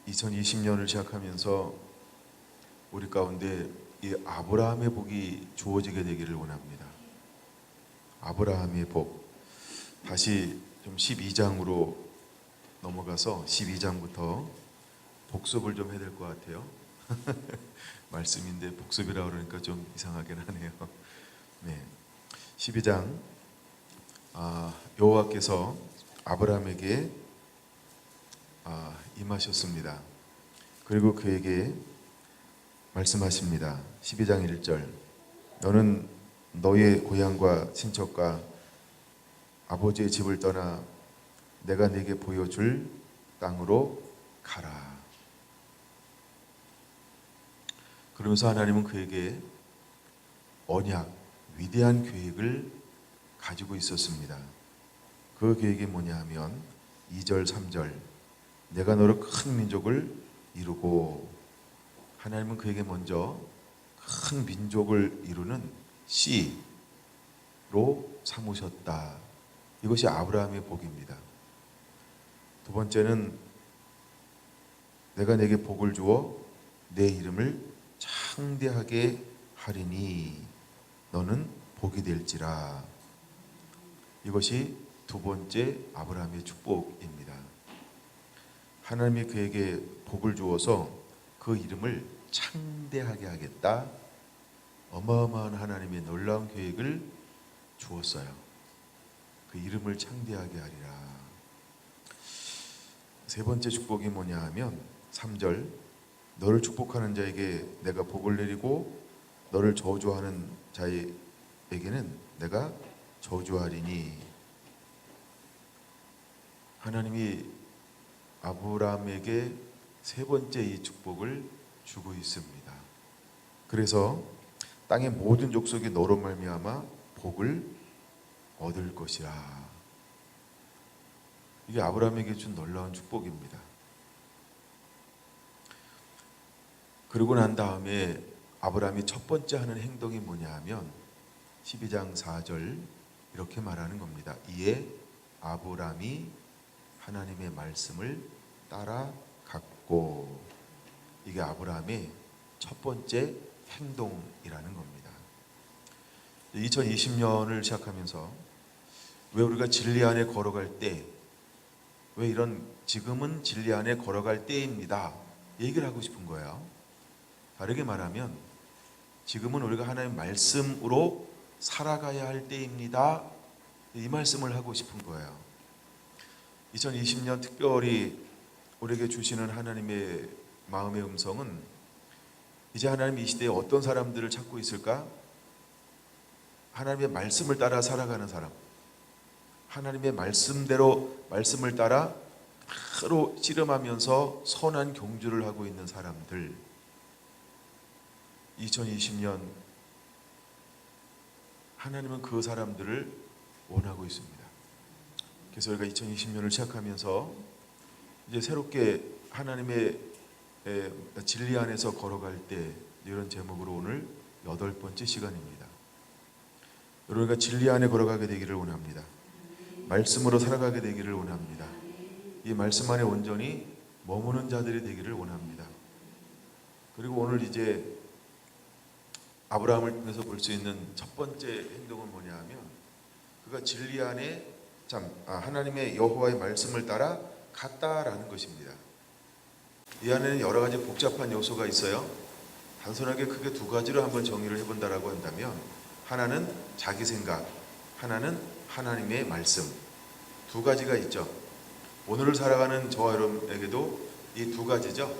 2020년을 시작하면서 우리 가운데 이 아브라함의 복이 주어지게 되기를 원합니다. 아브라함의 복. 다시 좀 12장으로 넘어가서 12장부터 복습을 좀 해야 될 것 같아요. 말씀인데 복습이라 그러니까 좀 이상하긴 하네요. 네, 12장. 여호와께서 아브라함에게 임하셨습니다. 그리고 그에게 말씀하십니다. 12장 1절. 너는 너의 고향과 친척과 아버지의 집을 떠나 내가 네게 보여줄 땅으로 가라. 그러면서 하나님은 그에게 언약, 위대한 계획을 가지고 있었습니다. 그 계획이 뭐냐 하면 2절, 3절. 내가 너를 큰 민족을 이루고, 하나님은 그에게 먼저 큰 민족을 이루는 씨로 삼으셨다. 이것이 아브라함의 복입니다. 두 번째는 내가 내게 복을 주어 내 이름을 창대하게 하리니 너는 복이 될지라. 이것이 두 번째 아브라함의 축복입니다. 하나님이 그에게 복을 주어서 그 이름을 창대하게 하겠다. 어마어마한 하나님의 놀라운 계획을 주었어요. 그 이름을 창대하게 하리라. 세 번째 축복이 뭐냐 하면 3절. 너를 축복하는 자에게 내가 복을 내리고 너를 저주하는 자에게는 내가 저주하리니. 하나님이 아브라함에게 세 번째 이 축복을 주고 있습니다. 그래서 땅의 모든 족속이 너로 말미암아 복을 얻을 것이라. 이게 아브라함에게 준 놀라운 축복입니다. 그러고 난 다음에 아브라함이 첫 번째 하는 행동이 뭐냐 하면 12장 4절 이렇게 말하는 겁니다. 이에 아브라함이 하나님의 말씀을 따라갔고. 이게 아브라함의 첫 번째 행동이라는 겁니다. 2020년을 시작하면서 왜 우리가 진리 안에 걸어갈 때, 왜 이런 지금은 진리 안에 걸어갈 때입니다 얘기를 하고 싶은 거예요. 다르게 말하면 지금은 우리가 하나님의 말씀으로 살아가야 할 때입니다. 이 말씀을 하고 싶은 거예요. 2020년 특별히 우리에게 주시는 하나님의 마음의 음성은, 이제 하나님 이 시대에 어떤 사람들을 찾고 있을까? 하나님의 말씀을 따라 살아가는 사람, 하나님의 말씀대로 말씀을 따라 바로 씨름하면서 선한 경주를 하고 있는 사람들. 2020년 하나님은 그 사람들을 원하고 있습니다. 그래서 우리가 2020년을 시작하면서 이제 새롭게 하나님의 진리 안에서 걸어갈 때, 이런 제목으로 오늘 8번째 시간입니다. 여러분과 진리 안에 걸어가게 되기를 원합니다. 말씀으로 살아가게 되기를 원합니다. 이 말씀 안에 온전히 머무는 자들이 되기를 원합니다. 그리고 오늘 이제 아브라함을 통해서 볼 수 있는 첫 번째 행동은 뭐냐 하면, 그가 진리 안에 하나님의 여호와의 말씀을 따라 갔다라는 것입니다. 이 안에는 여러 가지 복잡한 요소가 있어요. 단순하게 크게 두 가지로 한번 정의를 해본다라고 한다면, 하나는 자기 생각, 하나는 하나님의 말씀. 두 가지가 있죠. 오늘을 살아가는 저와 여러분에게도 이 두 가지죠.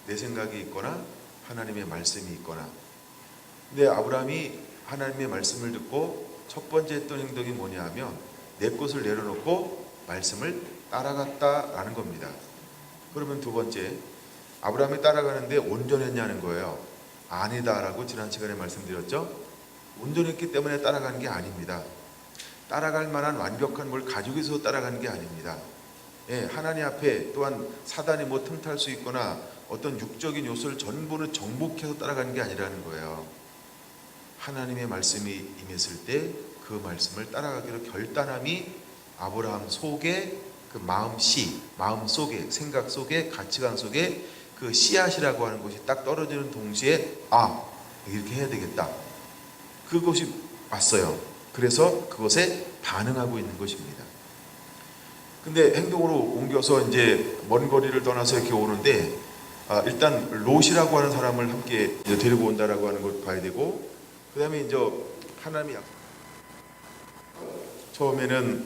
내 생각이 있거나 하나님의 말씀이 있거나. 근데 아브라함이 하나님의 말씀을 듣고 첫 번째 했던 행동이 뭐냐 하면, 내 것을 내려놓고 말씀을 따라갔다라는 겁니다. 그러면 두 번째, 아브라함이 따라가는데 온전했냐는 거예요. 아니다라고 지난 시간에 말씀드렸죠. 온전했기 때문에 따라가는 게 아닙니다. 따라갈 만한 완벽한 뭘 가지고 있어서 따라가는 게 아닙니다. 하나님 앞에 또한 사단이 뭐 틈탈 수 있거나 어떤 육적인 요소를 전부는 정복해서 따라가는 게 아니라는 거예요. 하나님의 말씀이 임했을 때 그 말씀을 따라가기로 결단함이 아브라함 속에 그 마음 속에, 생각 속에, 가치관 속에 그 씨앗이라고 하는 것이 딱 떨어지는 동시에 이렇게 해야 되겠다. 그것이 왔어요. 그래서 그것에 반응하고 있는 것입니다. 근데 행동으로 옮겨서 이제 먼 거리를 떠나서 이렇게 오는데 일단 롯이라고 하는 사람을 함께 이제 데리고 온다라고 하는 걸 봐야 되고, 그 다음에 이제 하나님이 처음에는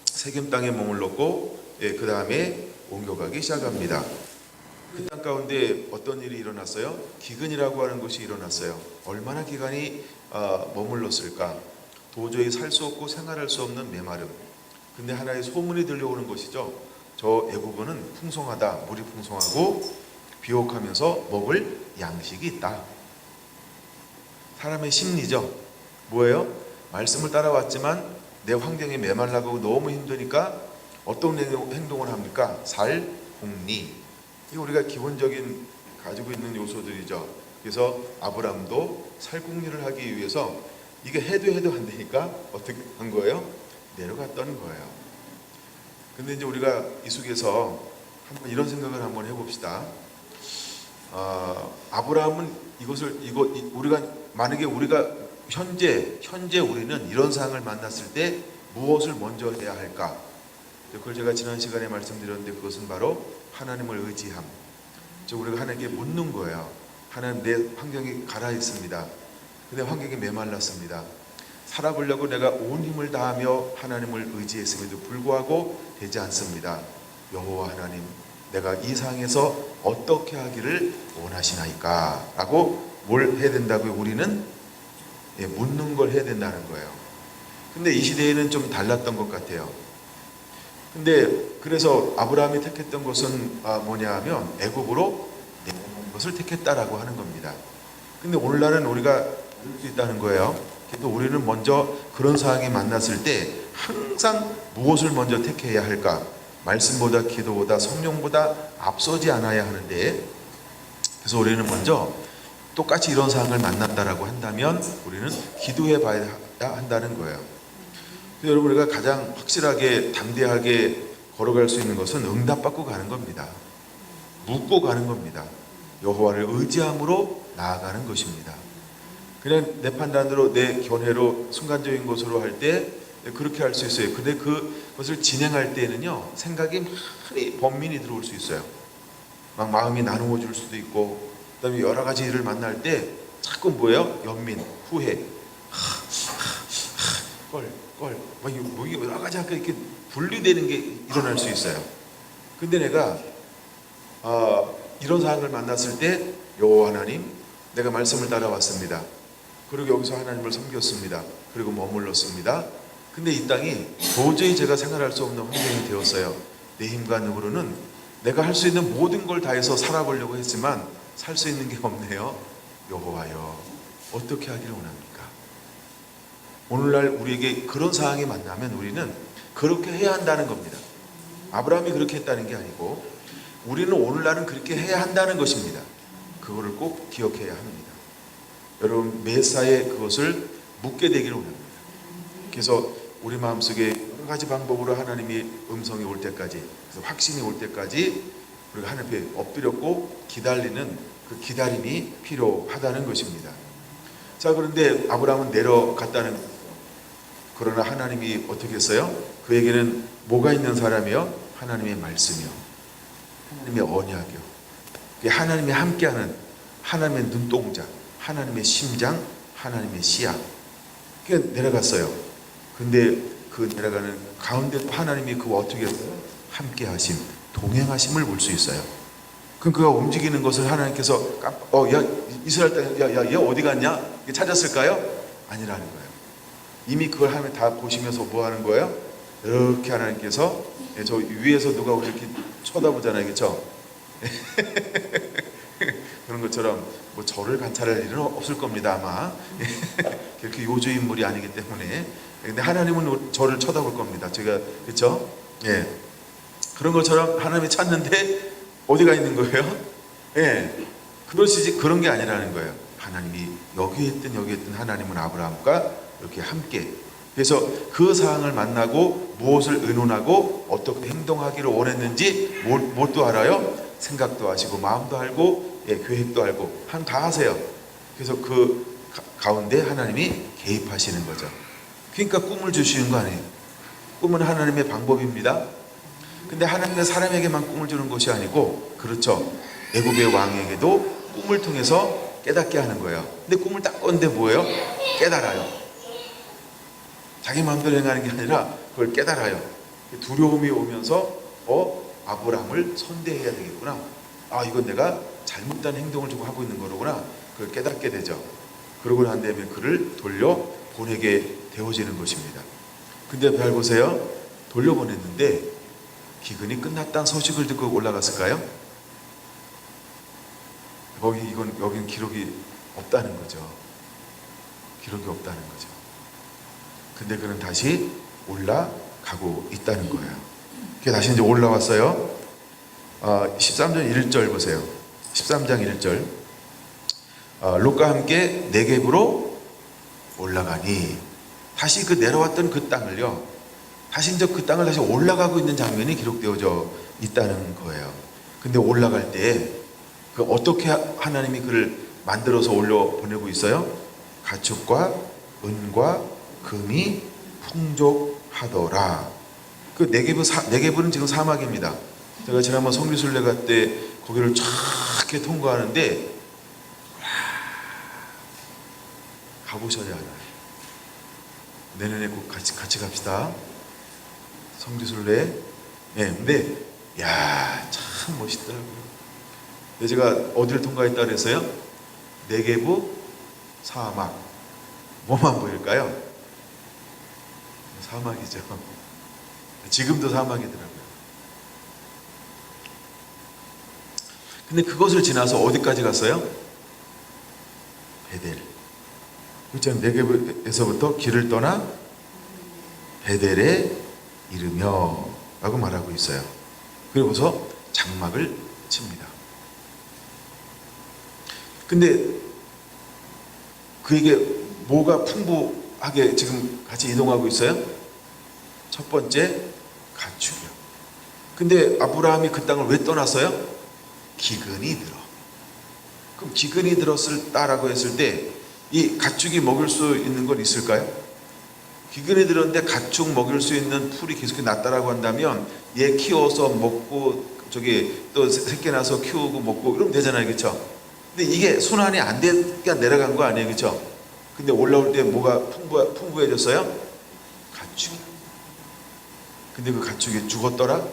세겜 땅에 몸을 넣고 그 다음에 옮겨가기 시작합니다. 그 땅 가운데 어떤 일이 일어났어요? 기근이라고 하는 것이 일어났어요. 얼마나 기간이 머물렀을까? 도저히 살 수 없고 생활할 수 없는 메마름. 근데 하나의 소문이 들려오는 것이죠. 저 애굽은 풍성하다, 물이 풍성하고 비옥하면서 먹을 양식이 있다. 사람의 심리죠. 뭐예요? 말씀을 따라왔지만 내 환경이 메말라고 너무 힘드니까 어떤 행동을 합니까? 살궁리. 이게 우리가 기본적인 가지고 있는 요소들이죠. 그래서 아브라함도 살궁리를 하기 위해서 이게 해도 안 되니까 어떻게 한 거예요? 내려갔던 거예요. 근데 이제 우리가 이 속에서 한번 이런 생각을 한번 해봅시다. 아브라함은 우리가 만약에 우리가 현재 우리는 이런 상황을 만났을 때 무엇을 먼저 해야 할까? 그걸 제가 지난 시간에 말씀드렸는데 그것은 바로 하나님을 의지함. 즉 우리가 하나님께 묻는 거예요. 하나님, 내 환경이 가라 있습니다. 근데 환경이 메말랐습니다. 살아보려고 내가 온 힘을 다하며 하나님을 의지했음에도 불구하고 되지 않습니다. 여호와 하나님, 내가 이 상황에서 어떻게 하기를 원하시나이까? 라고 뭘 해야 된다고요? 우리는 묻는 걸 해야 된다는 거예요. 근데 이 시대에는 좀 달랐던 것 같아요. 근데 그래서 아브라함이 택했던 것은 뭐냐 하면 애굽으로 내놓은 것을 택했다라고 하는 겁니다. 근데 오늘날은 우리가 볼 수 있다는 거예요. 그래도 우리는 먼저 그런 상황이 만났을 때 항상 무엇을 먼저 택해야 할까? 말씀보다 기도보다 성령보다 앞서지 않아야 하는데, 그래서 우리는 먼저 똑같이 이런 상황을 만났다라고 한다면 우리는 기도해 봐야 한다는 거예요. 여러분, 우리가 가장 확실하게 담대하게 걸어갈 수 있는 것은 응답받고 가는 겁니다. 묻고 가는 겁니다. 여호와를 의지함으로 나아가는 것입니다. 그냥 내 판단으로 내 견해로 순간적인 것으로 할 때 그렇게 할 수 있어요. 근데 그것을 진행할 때는요, 생각이 많이 번민이 들어올 수 있어요. 막 마음이 나누어질 수도 있고, 그다음에 여러 가지 일을 만날 때 자꾸 뭐예요? 연민, 후회, 뭐 여러 가지 이렇게 분리되는 게 일어날 수 있어요. 근데 내가 이런 상황을 만났을 때 여호와 하나님, 내가 말씀을 따라왔습니다. 그리고 여기서 하나님을 섬겼습니다. 그리고 머물렀습니다. 근데 이 땅이 도저히 제가 생활할 수 없는 환경이 되었어요. 내 힘과 능으로는 내가 할 수 있는 모든 걸 다해서 살아보려고 했지만 살 수 있는 게 없네요. 여호와여, 어떻게 하기를 원합니까? 오늘날 우리에게 그런 상황이 만나면 우리는 그렇게 해야 한다는 겁니다. 아브라함이 그렇게 했다는 게 아니고 우리는 오늘날은 그렇게 해야 한다는 것입니다. 그거를 꼭 기억해야 합니다. 여러분, 매사에 그것을 묻게 되기를 원합니다. 그래서 우리 마음속에 여러 가지 방법으로 하나님의 음성이 올 때까지, 그래서 확신이 올 때까지 우리가 하나님 앞에 엎드렸고 기다리는 그 기다림이 필요하다는 것입니다. 자, 그런데 아브라함은 내려갔다는, 그러나 하나님이 어떻게 했어요? 그에게는 뭐가 있는 사람이요? 하나님의 말씀이요, 하나님의 언약이요, 하나님이 함께하는 하나님의 눈동자, 하나님의 심장, 하나님의 씨앗. 그게 내려갔어요. 근데 그 내려가는 가운데 하나님이 그거 어떻게 했어요? 함께하심, 동행하심을 볼 수 있어요. 그럼 그가 움직이는 것을 하나님께서 이스라엘 땅에 얘 어디 갔냐? 찾았을까요? 아니라는 거예요. 이미 그걸 하나님 다 보시면서 뭐 하는 거예요? 이렇게 하나님께서 저 위에서 누가 이렇게 쳐다보잖아요, 그렇죠? 그런 것처럼 뭐 저를 관찰할 일은 없을 겁니다, 아마. 그렇게 요주 인물이 아니기 때문에. 근데 하나님은 저를 쳐다볼 겁니다. 제가, 그렇죠? 예. 그런 것처럼 하나님이 찾는데 어디가 있는 거예요? 예. 그러시지, 그런 게 아니라는 거예요. 하나님이 여기에 있든 하나님은 아브라함과 이렇게 함께 그래서 그 사항을 만나고 무엇을 의논하고 어떻게 행동하기를 원했는지 뭣도 알아요? 생각도 하시고 마음도 알고 계획도 알고 다 하세요. 그래서 그 가운데 하나님이 개입하시는 거죠. 그러니까 꿈을 주시는 거 아니에요. 꿈은 하나님의 방법입니다. 근데 하나님은 사람에게만 꿈을 주는 것이 아니고, 그렇죠, 애굽의 왕에게도 꿈을 통해서 깨닫게 하는 거예요. 근데 꿈을 딱 꿨는데 뭐예요? 깨달아요. 자기 마음대로 행하는 게 아니라 그걸 깨달아요. 두려움이 오면서 아브라함을 선대해야 되겠구나. 이건 내가 잘못된 행동을 좀 하고 있는 거로구나. 그걸 깨닫게 되죠. 그러고 난 다음에 그를 돌려 보내게 되어지는 것입니다. 근데 잘 보세요. 돌려보냈는데 기근이 끝났다는 소식을 듣고 올라갔을까요? 여긴 기록이 없다는 거죠. 기록이 없다는 거죠. 근데 그는 다시 올라가고 있다는 거예요. 그게 다시 이제 올라왔어요. 13장 1절 보세요. 13장 1절. 롯과 함께 네겝으로 올라가니, 다시 그 내려왔던 그 땅을요, 다시 이제 그 땅을 다시 올라가고 있는 장면이 기록되어져 있다는 거예요. 근데 올라갈 때 어떻게 하나님이 그를 만들어서 올려 보내고 있어요? 가축과 은과 금이 풍족하더라. 그 네겝은 지금 사막입니다. 제가 지난번 성리순례 갈 때 거기를 쫙 이렇게 통과하는데 가보셔야 알아요. 내년에 꼭 같이 갑시다. 성지순례. 근데 참 멋있더라고요. 근데 제가 어디를 통과했다 그랬어요? 네겝 사막. 뭐만 보일까요? 사막이죠. 지금도 사막이더라고요. 근데 그것을 지나서 어디까지 갔어요? 베델. 그렇죠. 네겝에서부터 길을 떠나 베델에 이르며 라고 말하고 있어요. 그리고서 장막을 칩니다. 근데 그에게 뭐가 풍부하게 지금 같이 이동하고 있어요? 첫 번째, 가축이요. 근데 아브라함이 그 땅을 왜 떠났어요? 기근이 들어. 그럼 기근이 들었다라고 했을 때 이 가축이 먹을 수 있는 건 있을까요? 기근이 들었는데 가축 먹일 수 있는 풀이 계속 났다라고 한다면 얘 키워서 먹고 또 새끼 나서 키우고 먹고 이러면 되잖아요. 그렇죠? 근데 이게 순환이 안 되니까 내려간 거 아니에요. 그렇죠? 근데 올라올 때 뭐가 풍부해졌어요? 가축. 근데 그 가축이 죽었더라?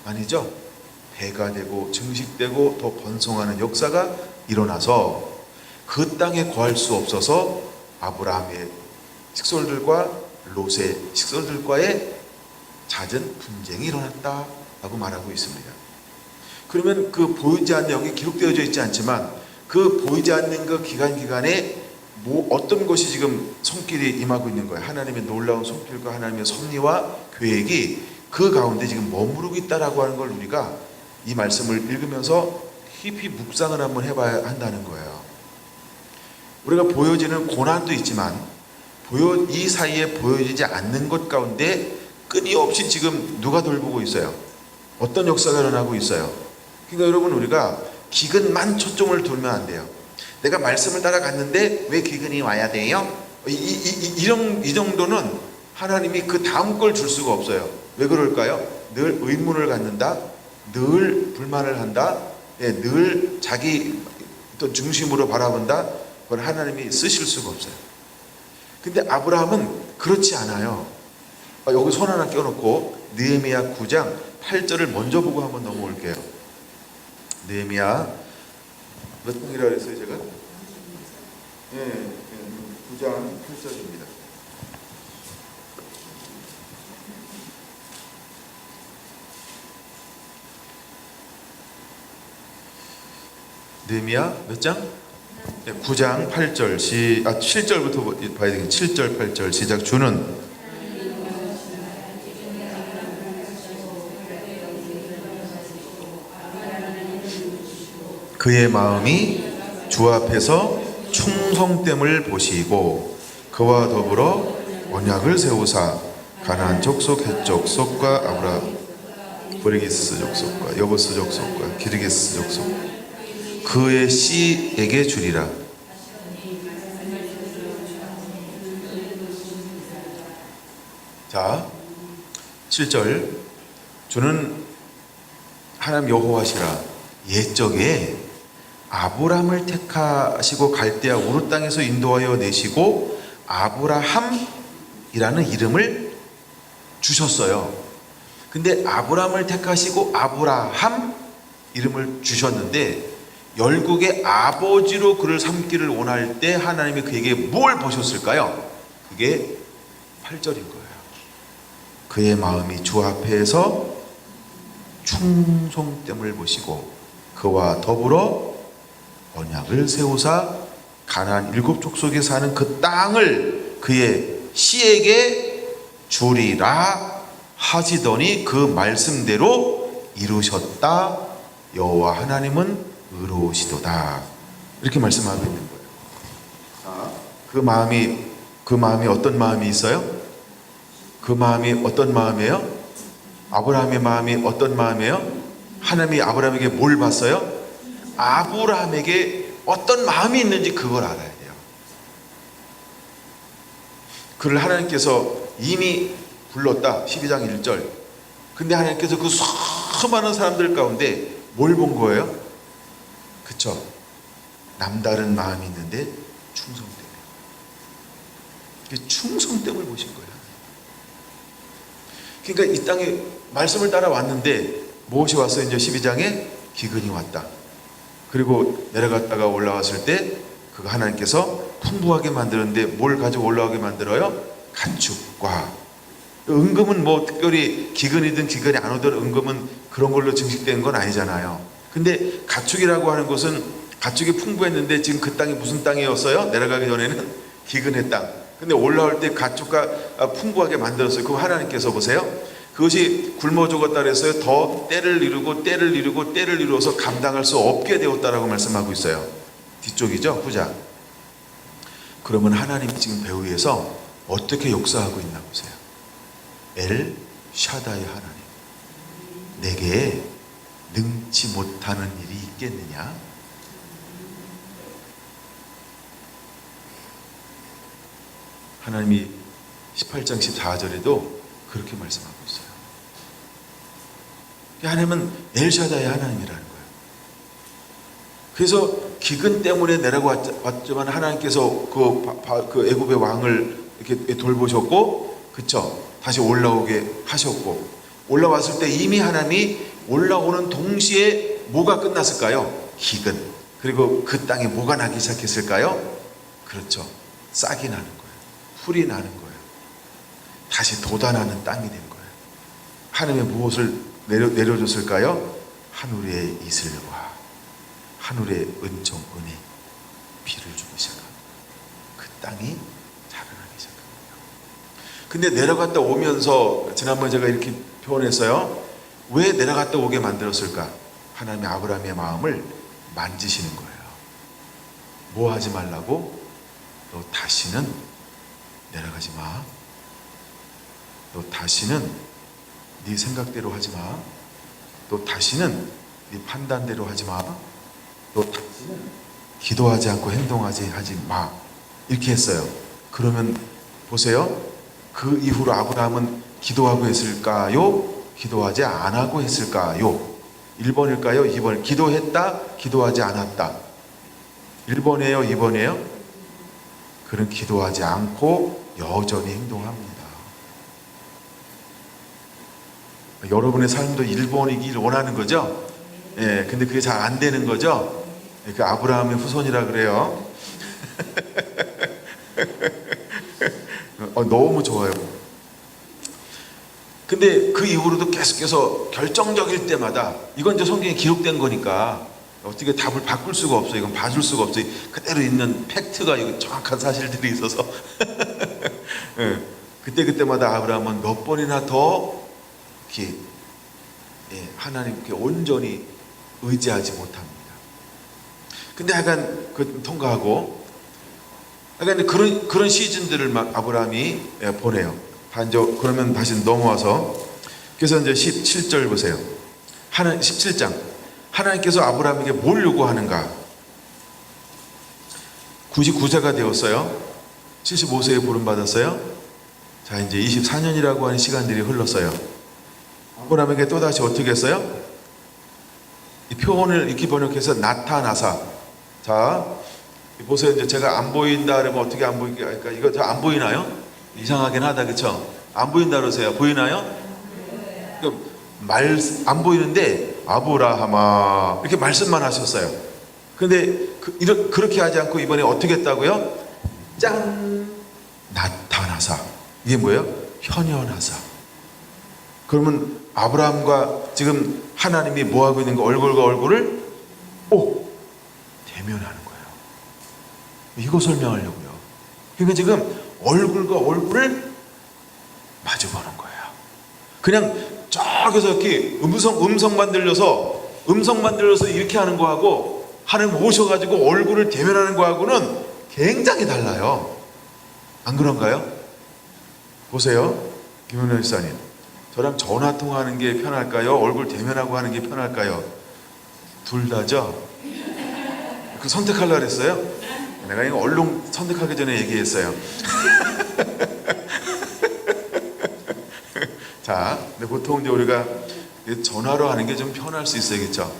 아니죠. 배가 되고 증식되고 더 번성하는 역사가 일어나서 그 땅에 거할 수 없어서 아브라함의 식솔들과 롯의 식솔들과의 잦은 분쟁이 일어났다라고 말하고 있습니다. 그러면 그 보이지 않는, 여기 기록되어져 있지 않지만 그 보이지 않는 그 기간에 어떤 것이 지금 손길이 임하고 있는 거예요. 하나님의 놀라운 손길과 하나님의 섭리와 계획이 그 가운데 지금 머무르고 있다라고 하는 걸 우리가 이 말씀을 읽으면서 깊이 묵상을 한번 해봐야 한다는 거예요. 우리가 보여지는 고난도 있지만 이 사이에 보여지지 않는 것 가운데 끊임없이 지금 누가 돌보고 있어요? 어떤 역사가 일어나고 있어요? 그러니까 여러분, 우리가 기근만 초점을 두면 안 돼요. 내가 말씀을 따라갔는데 왜 기근이 와야 돼요? 이 정도는 하나님이 그 다음 걸 줄 수가 없어요. 왜 그럴까요? 늘 의문을 갖는다, 늘 불만을 한다, 늘 자기 또 중심으로 바라본다. 그걸 하나님이 쓰실 수가 없어요. 근데 아브라함은 그렇지 않아요. 여기 손 하나 껴놓고 느헤미야 9장 8절을 먼저 보고 한번 넘어올게요. 느헤미야 몇 장이라 그랬어요 제가? 9장 8절입니다. 느헤미야 몇 장? 9장 8절 7절부터 봐야 되겠네. 7절 8절 시작. 주는 그의 마음이 주 앞에서 충성됨을 보시고 그와 더불어 언약을 세우사 가나안 족속, 헷 족속과 브레기스 족속과 여보스 족속과 기르게스 족속 그의 씨에게 주리라. 자, 7절 주는 하나님 여호와시라. 옛적에 아브람을 택하시고 갈대아 우르 땅에서 인도하여 내시고 아브라함이라는 이름을 주셨어요. 근데 아브람을 택하시고 아브라함 이름을 주셨는데 열국의 아버지로 그를 삼기를 원할 때 하나님이 그에게 뭘 보셨을까요? 그게 8절인 거예요. 그의 마음이 주 앞에서 충성됨을 보시고 그와 더불어 언약을 세우사 가나안 7족속에 사는 그 땅을 그의 씨에게 주리라 하시더니 그 말씀대로 이루셨다. 여호와 하나님은 의로우시도다. 이렇게 말씀하고 있는 거예요. 그 마음이 어떤 마음이 있어요? 그 마음이 어떤 마음이에요? 아브라함의 마음이 어떤 마음이에요? 하나님이 아브라함에게 뭘 봤어요? 아브라함에게 어떤 마음이 있는지 그걸 알아야 돼요. 그를 하나님께서 이미 불렀다. 12장 1절. 근데 하나님께서 그 수많은 사람들 가운데 뭘 본 거예요? 그쵸? 남다른 마음이 있는데 충성 때문에. 충성됨을 보신 거예요. 그러니까 이 땅에 말씀을 따라왔는데 무엇이 왔어요? 이제 12장에 기근이 왔다. 그리고 내려갔다가 올라왔을 때 그거 하나님께서 풍부하게 만드는데 뭘 가지고 올라오게 만들어요? 가축과. 은금은 뭐 특별히 기근이든 기근이 안 오든 은금은 그런 걸로 증식된 건 아니잖아요. 근데 가축이라고 하는 것은 가축이 풍부했는데 지금 그 땅이 무슨 땅이었어요? 내려가기 전에는 기근의 땅. 근데 올라올 때 가축과 풍부하게 만들었어요. 그거 하나님께서 보세요. 그것이 굶어 죽었다 그랬어요. 더 때를 이루고 때를 이루고 때를 이루어서 감당할 수 없게 되었다라고 말씀하고 있어요. 뒤쪽이죠, 후자. 그러면 하나님 지금 배후에서 어떻게 역사하고 있나 보세요. 엘 샤다이 하나님, 내게 능치 못하는 일이 있겠느냐? 하나님이 18장 14절에도 그렇게 말씀하고 있어요. 하나님은 엘샤다의 하나님이라는 거예요. 그래서 기근 때문에 내려왔지만 하나님께서 그 애굽의 왕을 이렇게 돌보셨고, 그쵸? 다시 올라오게 하셨고, 올라왔을 때 이미 하나님이 올라오는 동시에 뭐가 끝났을까요? 기근. 그리고 그 땅에 뭐가 나기 시작했을까요? 그렇죠. 싹이 나는 거예요. 풀이 나는 거예요. 다시 돋아나는 땅이 된 거예요. 하나님의 무엇을 내려줬을까요? 하늘의 이슬과 하늘의 은총, 은혜, 비를 주기 시작합니다. 그 땅이 자라나기 시작합니다. 근데 내려갔다 오면서 지난번에 제가 이렇게 표현했어요. 왜 내려갔다 오게 만들었을까? 하나님의 아브라함의 마음을 만지시는 거예요. 뭐 하지 말라고? 너 다시는 내려가지 마. 너 다시는 네 생각대로 하지 마. 너 다시는 네 판단대로 하지 마. 너 다시는 기도하지 않고 하지 마. 이렇게 했어요. 그러면 보세요. 그 이후로 아브라함은 기도하고 했을까요? 기도하지 안 하고 했을까요? 1번일까요? 2번. 기도했다, 기도하지 않았다. 1번이에요, 2번이에요? 그는 기도하지 않고 여전히 행동합니다. 여러분의 삶도 1번이길 원하는 거죠? 예, 근데 그게 잘 안 되는 거죠? 그 아브라함의 후손이라 그래요. 너무 좋아요. 근데 그 이후로도 계속해서 결정적일 때마다, 이건 이제 성경에 기록된 거니까 어떻게 답을 바꿀 수가 없어요. 이건 봐줄 수가 없어요. 그대로 있는 팩트가, 이거 정확한 사실들이 있어서 예, 그때마다 아브라함은 몇 번이나 더 이렇게 하나님께 온전히 의지하지 못합니다. 근데 하여간 그 통과하고 그러니까 그런 시즌들을 막 아브라함이 보내요. 그러면 다시 넘어와서 그래서 이제 17절 보세요. 17장 하나님께서 아브라함에게 뭘 요구하는가? 99세가 되었어요. 75세에 부름받았어요. 자, 이제 24년이라고 하는 시간들이 흘렀어요. 아브라함에게 또다시 어떻게 했어요? 이 표현을 이렇게 번역해서 나타나사. 자, 보세요. 이제 제가 안 보인다 그러면 어떻게 안 보이게 할까? 이거 저 안 보이나요? 이상하긴 하다, 그쵸? 안 보인다 그러세요. 보이나요? 안 보이는데 아브라함아 이렇게 말씀만 하셨어요. 근데 그렇게 하지 않고 이번에 어떻게 했다고요? 짠! 나타나사. 이게 뭐예요? 현현하사. 그러면 아브라함과 지금 하나님이 뭐 하고 있는 거? 얼굴과 얼굴을 대면하는 거예요. 이거 설명하려고요. 그러니까 지금 얼굴과 얼굴을 마주보는 거예요. 그냥 저기서 이렇게 음성만 들려서 이렇게 하는 거하고 하나님 오셔가지고 얼굴을 대면하는 거하고는 굉장히 달라요. 안 그런가요? 보세요. 김은혜 목사님, 저랑 전화 통화하는 게 편할까요? 얼굴 대면하고 하는 게 편할까요? 둘 다죠? 그 선택하려고 그랬어요? 내가 이거 얼른 선택하기 전에 얘기했어요. 자, 근데 보통 이제 우리가 전화로 하는 게 좀 편할 수 있어요, 그렇죠?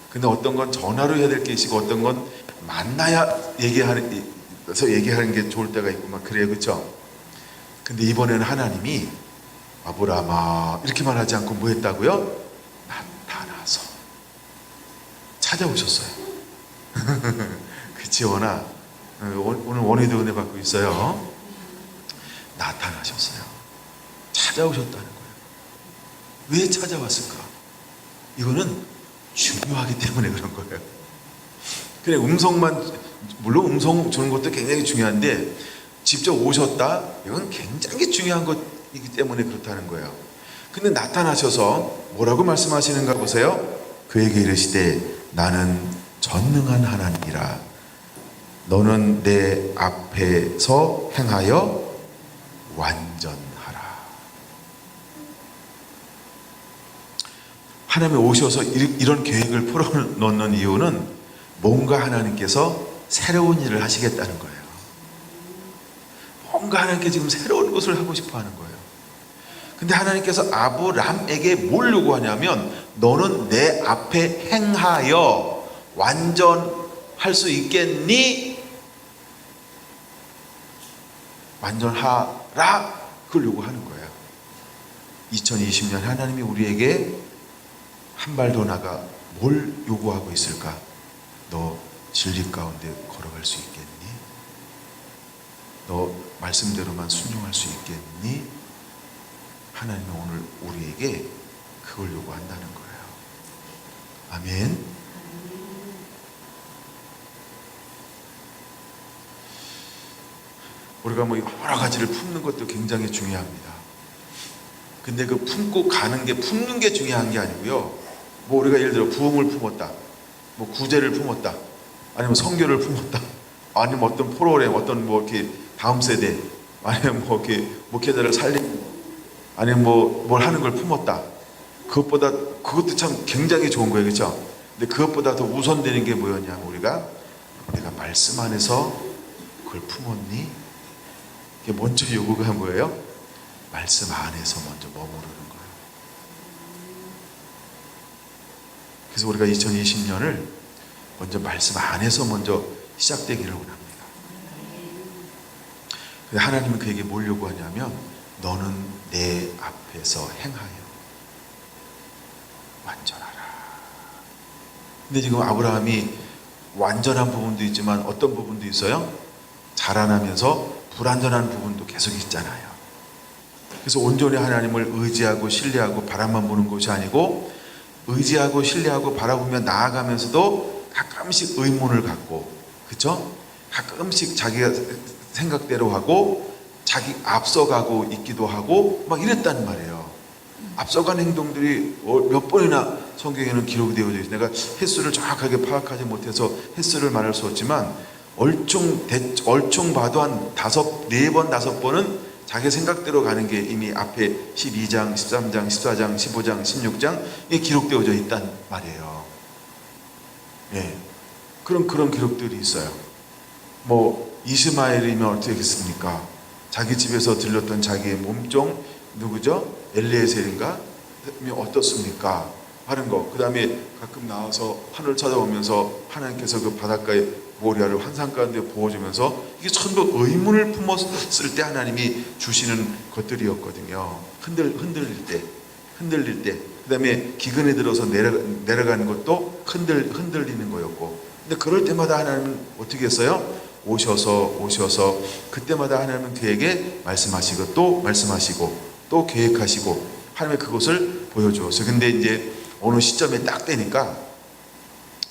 근데 어떤 건 전화로 해야 될 게 있고 어떤 건 만나야 얘기하는 게 좋을 때가 있고 막 그래요, 그렇죠? 근데 이번에는 하나님이 아브라함아 이렇게만 하지 않고 뭐 했다고요? 나타나서 찾아오셨어요. 그치, 원아? 오늘 원희도 은혜 받고 있어요. 나타나셨어요. 찾아오셨다는 거예요. 왜 찾아왔을까? 이거는 중요하기 때문에 그런 거예요. 그냥 물론 음성 주는 것도 굉장히 중요한데 직접 오셨다? 이건 굉장히 중요한 것이기 때문에 그렇다는 거예요. 근데 나타나셔서 뭐라고 말씀하시는가 보세요. 그에게 이르시되 나는 전능한 하나님이라 너는 내 앞에서 행하여 완전하라. 하나님이 오셔서 이런 계획을 풀어놓는 이유는 뭔가 하나님께서 새로운 일을 하시겠다는 거예요. 뭔가 하나님께 지금 새로운 것을 하고 싶어 하는 거예요. 근데 하나님께서 아브람에게 뭘 요구하냐면 너는 내 앞에 행하여 완전할 수 있겠니? 완전하라. 그걸 요구하는 거예요. 2020년 하나님이 우리에게 한 발 더 나가 뭘 요구하고 있을까? 너 진리 가운데 걸어갈 수 있겠니? 너 말씀대로만 순종할 수 있겠니? 하나님은 오늘 우리에게 그걸 요구한다는 거예요. 아멘. 우리가 뭐 여러 가지를 품는 것도 굉장히 중요합니다. 근데 그 품고 가는 게 품는 게 중요한 게 아니고요. 뭐 우리가 예를 들어 부흥을 품었다, 뭐 구제를 품었다, 아니면 선교를 품었다, 아니면 어떤 프로그램, 어떤 뭐 이렇게 다음 세대, 아니면 뭐 이렇게 목회자를 살리고, 아니면 뭐 뭘 하는 걸 품었다. 그것도 참 굉장히 좋은 거예요, 그렇죠? 근데 그것보다 더 우선되는 게 뭐였냐면 우리가 내가 말씀 안에서 그걸 품었니? 이게 먼저 요구가 뭐예요? 말씀 안에서 먼저 머무르는 거예요. 그래서 우리가 2020년을 먼저 말씀 안에서 먼저 시작되기를 원합니다. 근데 하나님은 그에게 뭘 요구하냐면 너는 내 앞에서 행하여 완전하라. 근데 지금 아브라함이 완전한 부분도 있지만 어떤 부분도 있어요? 자라나면서 불완전한 부분도 계속 있잖아요. 그래서 온전히 하나님을 의지하고 신뢰하고 바라만 보는 것이 아니고 의지하고 신뢰하고 바라보며 나아가면서도 가끔씩 의문을 갖고, 그렇죠? 가끔씩 자기가 생각대로 하고 자기 앞서가고 있기도 하고 막 이랬단 말이에요. 앞서간 행동들이 몇 번이나 성경에는 기록이 되어져 있어요. 내가 횟수를 정확하게 파악하지 못해서 횟수를 말할 수 없지만 얼총 봐도 한 네 번, 5번은 자기 생각대로 가는 게 이미 앞에 12장, 13장, 14장, 15장, 16장에 기록되어져 있단 말이에요. 예. 그런 기록들이 있어요. 뭐 이스마엘이면 어떻게 했습니까? 자기 집에서 들렸던 자기의 몸종 누구죠? 엘리에셀인가? 어떻습니까? 하는 거. 그 다음에 가끔 나와서 하늘을 쳐다보면서 하나님께서 그 바닷가의 모리아를 환상 가운데 부어주면서 이게 전부 의문을 품었을 때 하나님이 주시는 것들이었거든요. 흔들릴 때. 그 다음에 기근에 들어서 내려가는 것도 흔들리는 거였고. 근데 그럴 때마다 하나님은 어떻게 했어요? 오셔서 그때마다 하나님은 그에게 말씀하시고 또 말씀하시고 또 계획하시고 하나님의 그것을 보여주었어요. 근데 이제 어느 시점에 딱 되니까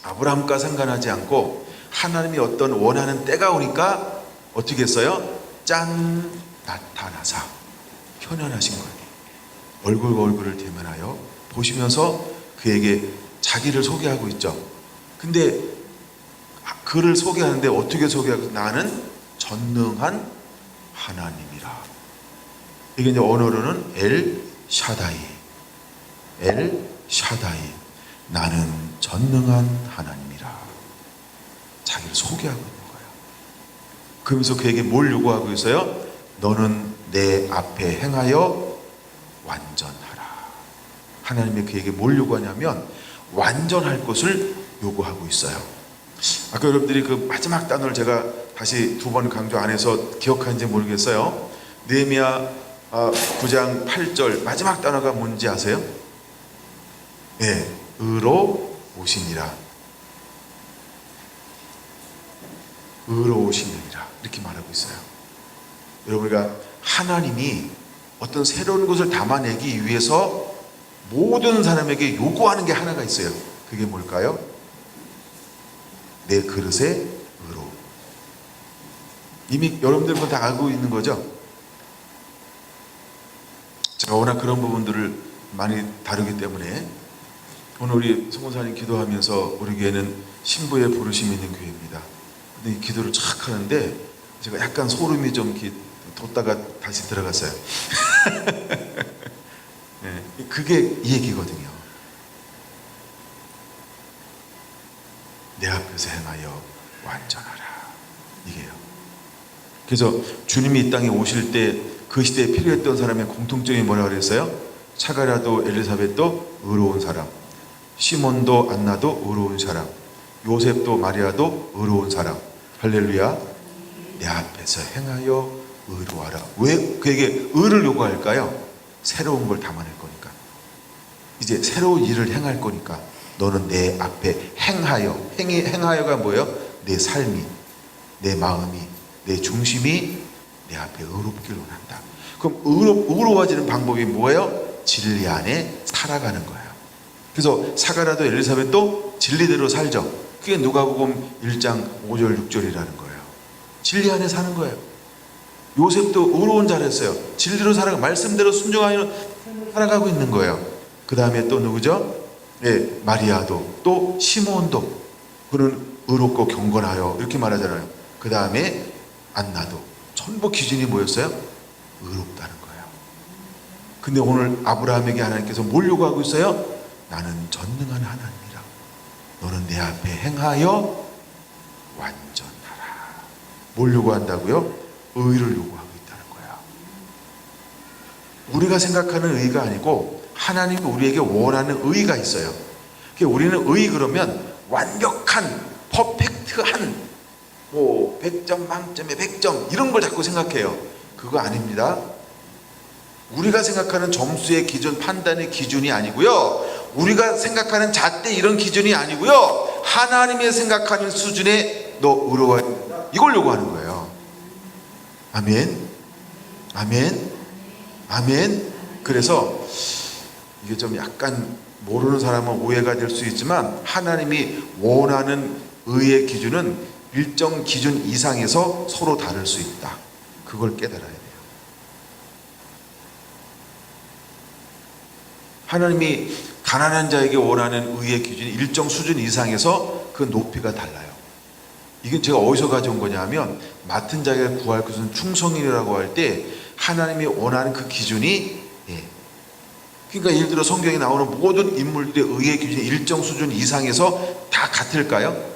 아브라함과 상관하지 않고 하나님이 어떤 원하는 때가 오니까 어떻게 했어요? 짠! 나타나사 현현하신 거예요. 얼굴과 얼굴을 대면하여 보시면서 그에게 자기를 소개하고 있죠. 근데 그를 소개하는데 어떻게 소개하고, 나는 전능한 하나님이라. 이게 이제 언어로는 엘 샤다이, 나는 전능한 하나님이라. 자기를 소개하고 있는 거예요. 그러면서 그에게 뭘 요구하고 있어요? 너는 내 앞에 행하여 완전하라. 하나님이 그에게 뭘 요구하냐면 완전할 것을 요구하고 있어요. 아까 여러분들이 그 마지막 단어를 제가 다시 2번 강조 안 해서 기억하는지 모르겠어요. 느헤미야 9장 8절 마지막 단어가 뭔지 아세요? 네, 의로우시니라. 의로우시니라 이렇게 말하고 있어요. 여러분과 하나님이 어떤 새로운 것을 담아내기 위해서 모든 사람에게 요구하는 게 하나가 있어요. 그게 뭘까요? 내 그릇의 의로. 이미 여러분들도 다 알고 있는 거죠? 제가 워낙 그런 부분들을 많이 다루기 때문에 오늘 우리 성원사님 기도하면서 우리 교회는 신부의 부르심이 있는 교회입니다. 근데 이 기도를 착 하는데 제가 약간 소름이 좀 돋다가 다시 들어갔어요. 네, 그게 이 얘기거든요. 내 앞에서 행하여 완전하라. 이게요. 그래서 주님이 이 땅에 오실 때 그 시대에 필요했던 사람의 공통점이 뭐라고 그랬어요? 차가랴도 엘리사벳도 의로운 사람, 시몬도 안나도 의로운 사람, 요셉도 마리아도 의로운 사람. 할렐루야. 내 앞에서 행하여 의로하라. 왜 그에게 의를 요구할까요? 새로운 걸 담아낼 거니까. 이제 새로운 일을 행할 거니까 너는 내 앞에 행하여가 뭐예요? 내 삶이, 내 마음이, 내 중심이 내 앞에 의롭기를 원한다. 그럼 의로워지는 방법이 뭐예요? 진리 안에 살아가는 거예요. 그래서 사가랴도 엘리사벳도 진리대로 살죠. 그게 누가복음 1장 5절 6절이라는 거예요. 진리 안에 사는 거예요. 요셉도 의로운 자였어요. 진리로 살아가 말씀대로 순종하여 살아가고 있는 거예요. 그 다음에 또 누구죠? 네, 마리아도 또 시몬도 그는 의롭고 경건하여 이렇게 말하잖아요. 그 다음에 안나도 전부 기준이 뭐였어요? 의롭다는 거예요. 근데 오늘 아브라함에게 하나님께서 뭘 요구하고 있어요? 나는 전능한 하나님이라. 너는 내 앞에 행하여 완전하라. 뭘 요구한다고요? 의를 요구하고 있다는 거예요. 우리가 생각하는 의가 아니고 하나님이 우리에게 원하는 의가 있어요. 우리는 의 그러면 완벽한 퍼펙트한 100점 만점에 100점 이런 걸 자꾸 생각해요. 그거 아닙니다. 우리가 생각하는 점수의 기준, 판단의 기준이 아니고요. 우리가 생각하는 잣대 이런 기준이 아니고요. 하나님의 생각하는 수준의 너 의로워야 된다. 이걸 요구하는 거예요. 아멘. 아멘. 아멘. 그래서 이게 좀 약간 모르는 사람은 오해가 될 수 있지만 하나님이 원하는 의의 기준은 일정 기준 이상에서 서로 다를 수 있다. 그걸 깨달아야 돼요. 하나님이 가난한 자에게 원하는 의의 기준이 일정 수준 이상에서 그 높이가 달라요. 이게 제가 어디서 가져온 거냐면 맡은 자에게 구할 것은 충성이라고 할 때 하나님이 원하는 그 기준이 그러니까 예를 들어 성경에 나오는 모든 인물들의 의의 기준이 일정 수준 이상에서 다 같을까요?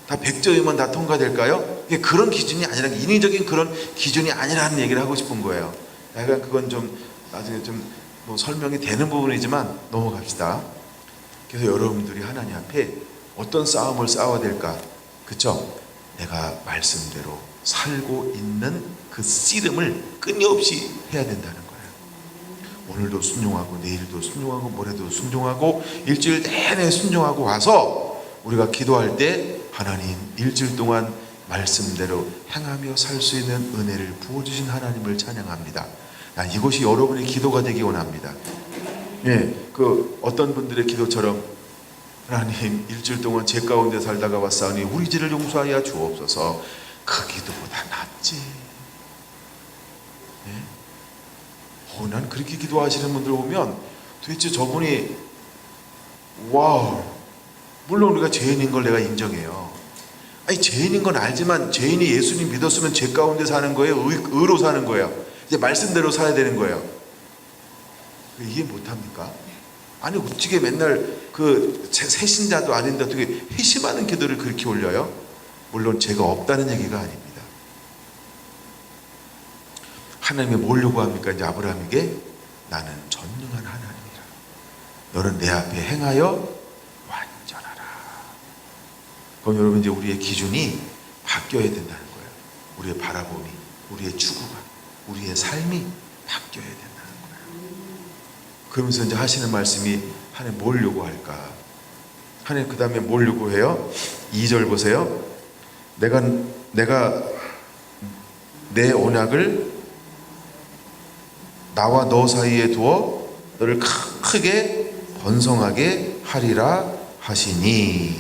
다 100점이면 다 통과될까요? 그런 기준이 아니라 인위적인 그런 기준이 아니라는 얘기를 하고 싶은 거예요. 약간 그건 좀 나중에 좀 뭐 설명이 되는 부분이지만 넘어갑시다. 그래서 여러분들이 하나님 앞에 어떤 싸움을 싸워야 될까? 그쵸? 내가 말씀대로 살고 있는 그 씨름을 끊임없이 해야 된다는 거예요. 오늘도 순종하고 내일도 순종하고 모레도 순종하고 일주일 내내 순종하고 와서 우리가 기도할 때 하나님 일주일 동안 말씀대로 행하며 살 수 있는 은혜를 부어주신 하나님을 찬양합니다. 난 이것이 여러분의 기도가 되기 원합니다. 그 어떤 분들의 기도처럼 하나님 일주일 동안 제 가운데 살다가 왔사오니 우리 죄를 용서하여 주옵소서. 그 기도보다 낫지. 난 그렇게 기도하시는 분들 보면 도대체 저분이 물론 우리가 죄인인 걸 내가 인정해요. 아니 죄인인 건 알지만 죄인이 예수님 믿었으면 죄 가운데 사는 거예요? 의로 사는 거예요? 이제 말씀대로 살아야 되는 거예요. 이해 못합니까? 아니 어떻게 맨날 그 새신자도 아닌데 어떻게 회심하는 기도를 그렇게 올려요? 물론 죄가 없다는 얘기가 아닙니다. 하나님이 뭘 요구합니까? 이제 아브라함에게 나는 전능한 하나님이라. 너는 내 앞에 행하여 완전하라. 그럼 여러분 이제 우리의 기준이 바뀌어야 된다는 거예요. 우리의 바라봄이, 우리의 추구가, 우리의 삶이 바뀌어야 된다는 거예요. 그러면서 이제 하시는 말씀이 하나님 뭘 요구할까? 하나님 그 다음에 뭘 요구해요? 2절 보세요. 내가 내 언약을 나와 너 사이에 두어 너를 크게 번성하게 하리라 하시니.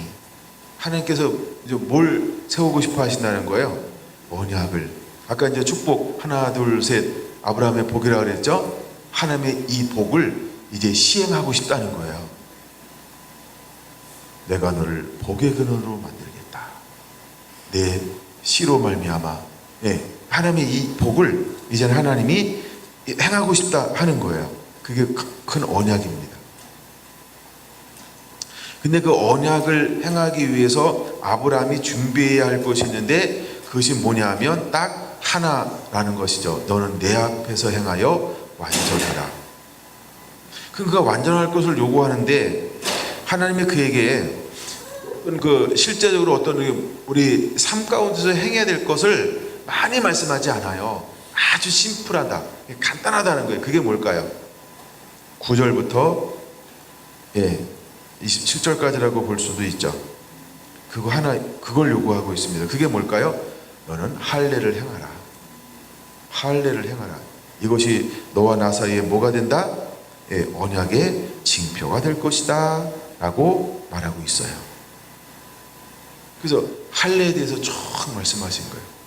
하나님께서 이제 뭘 세우고 싶어 하신다는 거예요? 언약을. 아까 이제 축복 하나 둘 셋 아브라함의 복이라고 그랬죠? 하나님의 이 복을 이제 시행하고 싶다는 거예요. 내가 너를 복의 근원으로 만들겠다. 내 씨로 말미암아 하나님의 이 복을 이제는 하나님이 행하고 싶다 하는 거예요. 그게 큰 언약입니다. 근데 그 언약을 행하기 위해서 아브라함이 준비해야 할 것이 있는데 그것이 뭐냐 하면 딱 하나라는 것이죠. 너는 내 앞에서 행하여 완전하라. 그가 완전할 것을 요구하는데 하나님이 그에게 그 실제적으로 어떤 우리 삶 가운데서 행해야 될 것을 많이 말씀하지 않아요. 아주 심플하다, 간단하다는 거예요. 그게 뭘까요? 9절부터 27절까지라고 볼 수도 있죠. 그걸 요구하고 있습니다. 그게 뭘까요? 너는 할례를 행하라. 할례를 행하라. 이것이 너와 나 사이에 뭐가 된다? 언약의 징표가 될 것이다 라고 말하고 있어요. 그래서 할례에 대해서 쭉 말씀하신 거예요.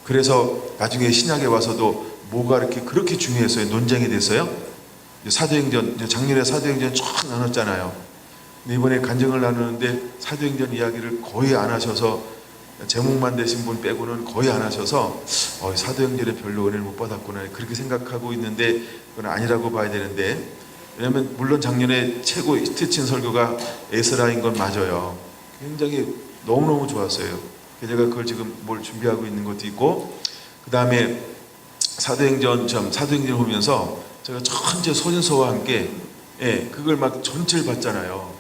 그래서 나중에 신약에 와서도 뭐가 그렇게 중요해서요? 논쟁이 됐어요. 사도행전, 작년에 사도행전 쭉 나눴잖아요. 이번에 간증을 나누는데 사도행전 이야기를 거의 안 하셔서 제목만 되신 분 빼고는 거의 안 하셔서 사도행전에 별로 은혜를 못 받았구나 그렇게 생각하고 있는데 그건 아니라고 봐야 되는데, 왜냐하면 물론 작년에 최고 히트 친 설교가 에스라인 건 맞아요. 굉장히 너무너무 좋았어요. 제가 그걸 지금 뭘 준비하고 있는 것도 있고, 그 다음에 사도행전 보면서 제가 천재 소진서와 함께 그걸 막 전체를 봤잖아요.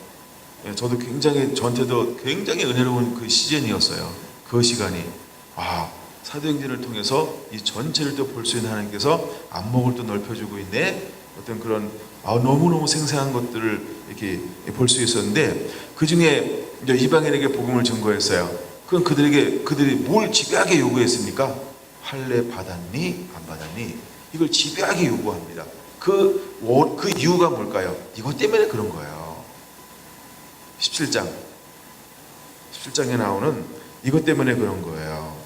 저도 굉장히 전체도 굉장히 은혜로운 그 시즌이었어요. 그 시간이 사도행전을 통해서 이 전체를 또 볼 수 있는 하나님께서 안목을 또 넓혀주고 있네. 어떤 그런 너무너무 생생한 것들을 이렇게 볼 수 있었는데, 그 중에 이제 이방인에게 복음을 증거했어요. 그럼 그들이 뭘 집요하게 요구했습니까? 할례 받았니? 안 받았니? 이걸 집요하게 요구합니다. 그 이유가 뭘까요? 이것 때문에 그런 거예요. 17장에 나오는 이것 때문에 그런 거예요.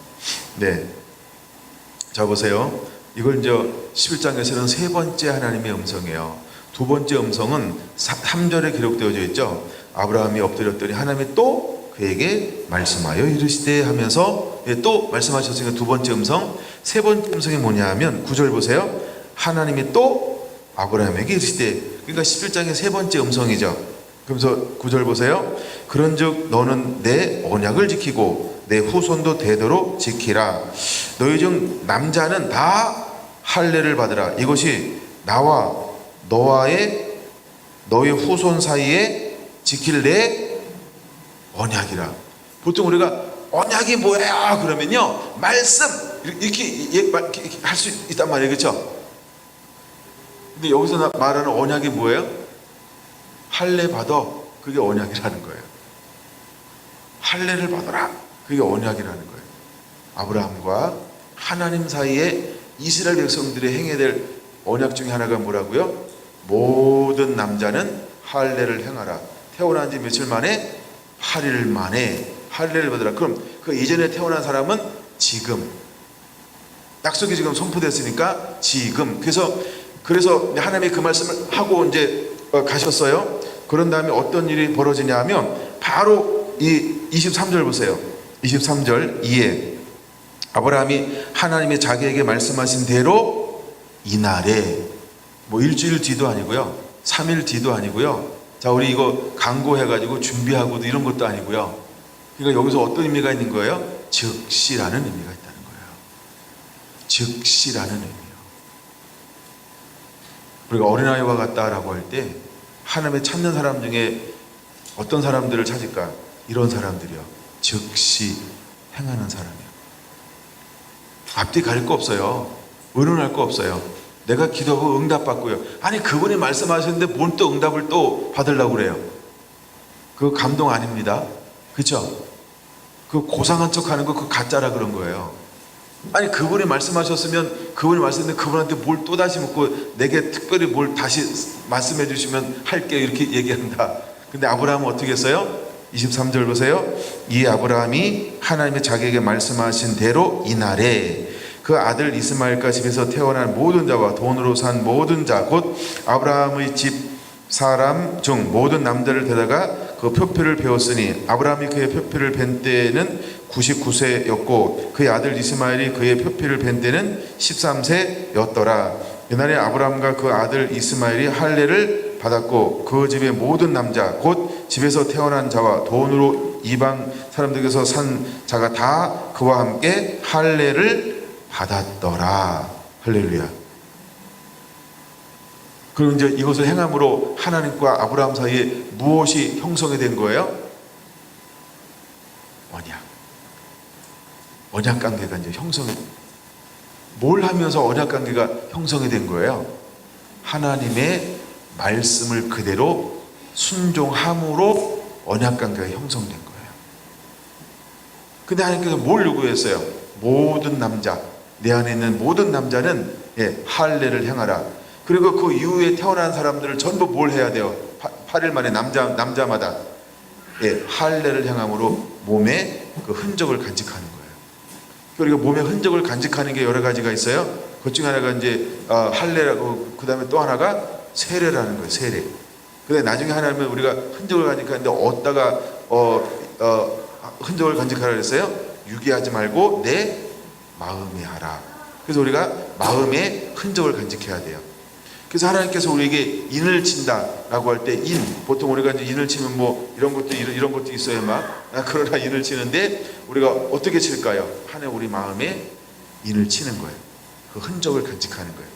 자 보세요. 이걸 이제 11장에서는 세 번째 하나님의 음성이에요. 두 번째 음성은 3절에 기록되어져 있죠. 아브라함이 엎드렸더니 하나님이 또 그에게 말씀하여 이르시되 하면서 또 말씀하셨으니까 두 번째 음성. 세 번째 음성이 뭐냐 하면 9절 보세요. 하나님이 또 아브라함에게 이르시되, 그러니까 11장의 세 번째 음성이죠. 그러면서 9절 보세요. 그런즉 너는 내 언약을 지키고 내 후손도 되도록 지키라. 너희 중 남자는 다 할례를 받으라. 이것이 나와 너의 후손 사이에 지킬 내 언약이라. 보통 우리가 언약이 뭐야 그러면요, 말씀 이렇게 할 수 있단 말이에요, 그렇죠? 근데 여기서 말하는 언약이 뭐예요? 할례 받아, 그게 언약이라는 거예요. 할례를 받아라, 그게 언약이라는 거예요. 아브라함과 하나님 사이에 이스라엘 백성들이 행해야 될 언약 중에 하나가 뭐라고요? 모든 남자는 할례를 행하라. 태어난 지 며칠 만에 8일 만에 할례를 받으라. 그럼 그 이전에 태어난 사람은 지금, 약속이 지금 선포됐으니까 지금. 그래서 하나님이 그 말씀을 하고 이제 가셨어요. 그런 다음에 어떤 일이 벌어지냐 하면 바로 이 23절 보세요. 23절 2에 아브라함이 하나님이 자기에게 말씀하신 대로 이날에, 뭐 일주일 뒤도 아니고요, 3일 뒤도 아니고요, 자 우리 이거 강구해가지고 준비하고도 이런 것도 아니고요. 그러니까 여기서 어떤 의미가 있는 거예요? 즉시라는 의미가 있다는 거예요. 즉시라는 의미요. 우리가 어린아이와 같다라고 할 때 하나님의 찾는 사람 중에 어떤 사람들을 찾을까? 이런 사람들이요, 즉시 행하는 사람이요. 앞뒤 가릴 거 없어요. 의논할 거 없어요. 내가 기도하고 응답받고요. 아니 그분이 말씀하셨는데 뭔 또 응답을 또 받으려고 그래요? 그거 감동 아닙니다. 그렇죠? 그 고상한 척하는 거 그거 가짜라 그런 거예요. 아니 그분이 말씀하셨으면 그분이 말씀했는데 그분한테 뭘 또 다시 묻고 내게 특별히 뭘 다시 말씀해 주시면 할게, 이렇게 얘기한다. 근데 아브라함은 어떻게 했어요? 23절 보세요. 이 아브라함이 하나님의 자기에게 말씀하신 대로 이날에 그 아들 이스마엘과 집에서 태어난 모든 자와 돈으로 산 모든 자 곧 아브라함의 집 사람 중 모든 남자를 데다가 그 표표를 배웠으니 아브라함이 그의 표표를 벤 때에는 99세였고 그의 아들 이스마엘이 그의 표표를 벤 때는 13세였더라. 이날에 아브라함과 그 아들 이스마엘이 할례를 받았고 그 집의 모든 남자 곧 집에서 태어난 자와 돈으로 이방 사람들에게서 산 자가 다 그와 함께 할례를 받았더라. 할렐루야. 그럼 이제 이것을 행함으로 하나님과 아브라함 사이에 무엇이 형성이 된 거예요? 언약 관계가 이제 형성이, 뭘 하면서 언약 관계가 형성이 된 거예요? 하나님의 말씀을 그대로 순종함으로 언약 관계가 형성된 거예요. 근데 하나님께서 뭘 요구했어요? 모든 남자, 내 안에 있는 모든 남자는 할례를 행하라. 그리고 그 이후에 태어난 사람들을 전부 뭘 해야 돼요? 8일 만에 남자마다 할례를 행함으로 몸에 그 흔적을 간직하는 거예요. 그리고 몸에 흔적을 간직하는 게 여러 가지가 있어요. 그 중에 하나가 이제 할례라고, 그 다음에 또 하나가 세례라는 거예요. 세례. 근데 나중에 하나님은 우리가 흔적을 간직하는데 어디다가 흔적을 간직하라 그랬어요? 유기하지 말고 내 마음에 하라. 그래서 우리가 마음에 흔적을 간직해야 돼요. 그래서 하나님께서 우리에게 인을 친다라고 할 때 보통 우리가 이제 인을 치면 뭐 이런 것도 있어요 막. 그러나 인을 치는데 우리가 어떻게 칠까요? 하나님 우리 마음에 인을 치는 거예요. 그 흔적을 간직하는 거예요.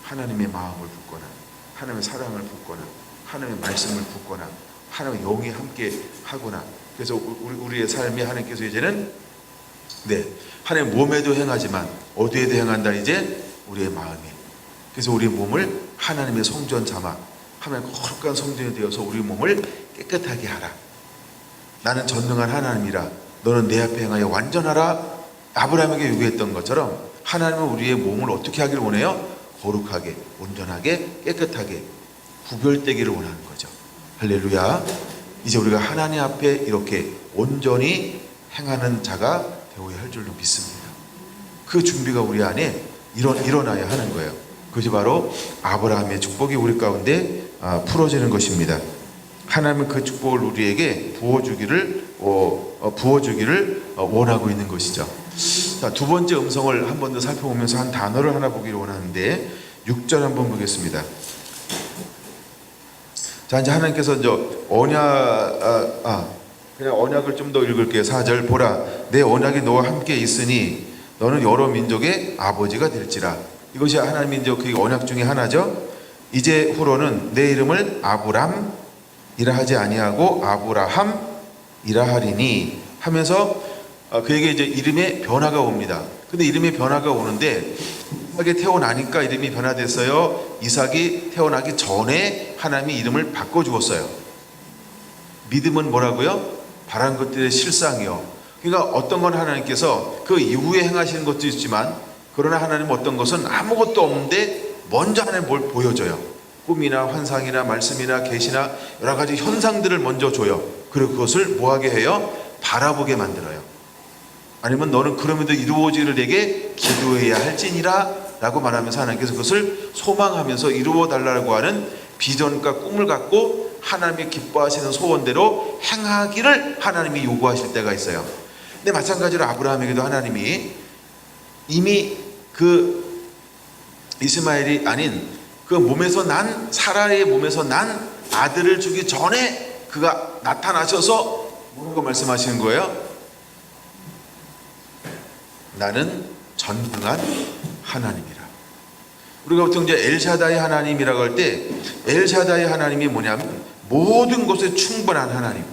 하나님의 마음을 붓거나 하나님의 사랑을 붓거나 하나님의 말씀을 붓거나 하나님의 영이 함께 하거나. 그래서 우리의 삶에 하나님께서 이제는 하나님 몸에도 행하지만 어디에도 행한다? 이제 우리의 마음에. 그래서 우리의 몸을 하나님의 성전 삼아 하나님의 거룩한 성전이 되어서 우리 몸을 깨끗하게 하라. 나는 전능한 하나님이라 너는 내 앞에 행하여 완전하라. 아브라함에게 요구했던 것처럼 하나님은 우리의 몸을 어떻게 하기를 원해요? 거룩하게, 온전하게, 깨끗하게 구별되기를 원하는 거죠. 할렐루야. 이제 우리가 하나님 앞에 이렇게 온전히 행하는 자가 되어야 할 줄로 믿습니다. 그 준비가 우리 안에 일어나야 하는 거예요. 그것이 바로 아브라함의 축복이 우리 가운데 풀어지는 것입니다. 하나님은 그 축복을 우리에게 부어주기를 원하고 있는 것이죠. 자, 두 번째 음성을 한 번 더 살펴보면서 한 단어를 하나 보기를 원하는데 6절 한번 보겠습니다. 자, 이제 하나님께서 이제 그냥 언약을 좀 더 읽을게요. 4절, 보라 내 언약이 너와 함께 있으니 너는 여러 민족의 아버지가 될지라. 이것이 하나님의 이제 그 언약 중에 하나죠. 이제 후로는 내 이름을 아브람이라 하지 아니하고 아브라함이라 하리니 하면서 그에게 이제 이름의 변화가 옵니다. 근데 이름의 변화가 오는데 이삭이 태어나니까 이름이 변화됐어요. 이삭이 태어나기 전에 하나님이 이름을 바꿔 주었어요. 믿음은 뭐라고요? 바란 것들의 실상이요. 그러니까 어떤 건 하나님께서 그 이후에 행하시는 것도 있지만, 그러나 하나님은 어떤 것은 아무것도 없는데 먼저 하나님 뭘 보여줘요. 꿈이나 환상이나 말씀이나 계시나 여러 가지 현상들을 먼저 줘요. 그리고 그것을 뭐하게 해요? 바라보게 만들어요. 아니면 너는 그럼에도 이루어지기를 내게 기도해야 할지니라 라고 말하면서 하나님께서 그것을 소망하면서 이루어 달라고 하는 비전과 꿈을 갖고 하나님이 기뻐하시는 소원대로 행하기를 하나님이 요구하실 때가 있어요. 근데 마찬가지로 아브라함에게도 하나님이 이미 그 이스마엘이 아닌 그 몸에서 난 사라의 몸에서 난 아들을 주기 전에 그가 나타나셔서 뭐라고 말씀하시는 거예요? 나는 전능한 하나님이라. 우리가 보통 이제 엘샤다이 하나님이라고 할 때 엘샤다이 하나님이 뭐냐면 모든 것에 충분한 하나님,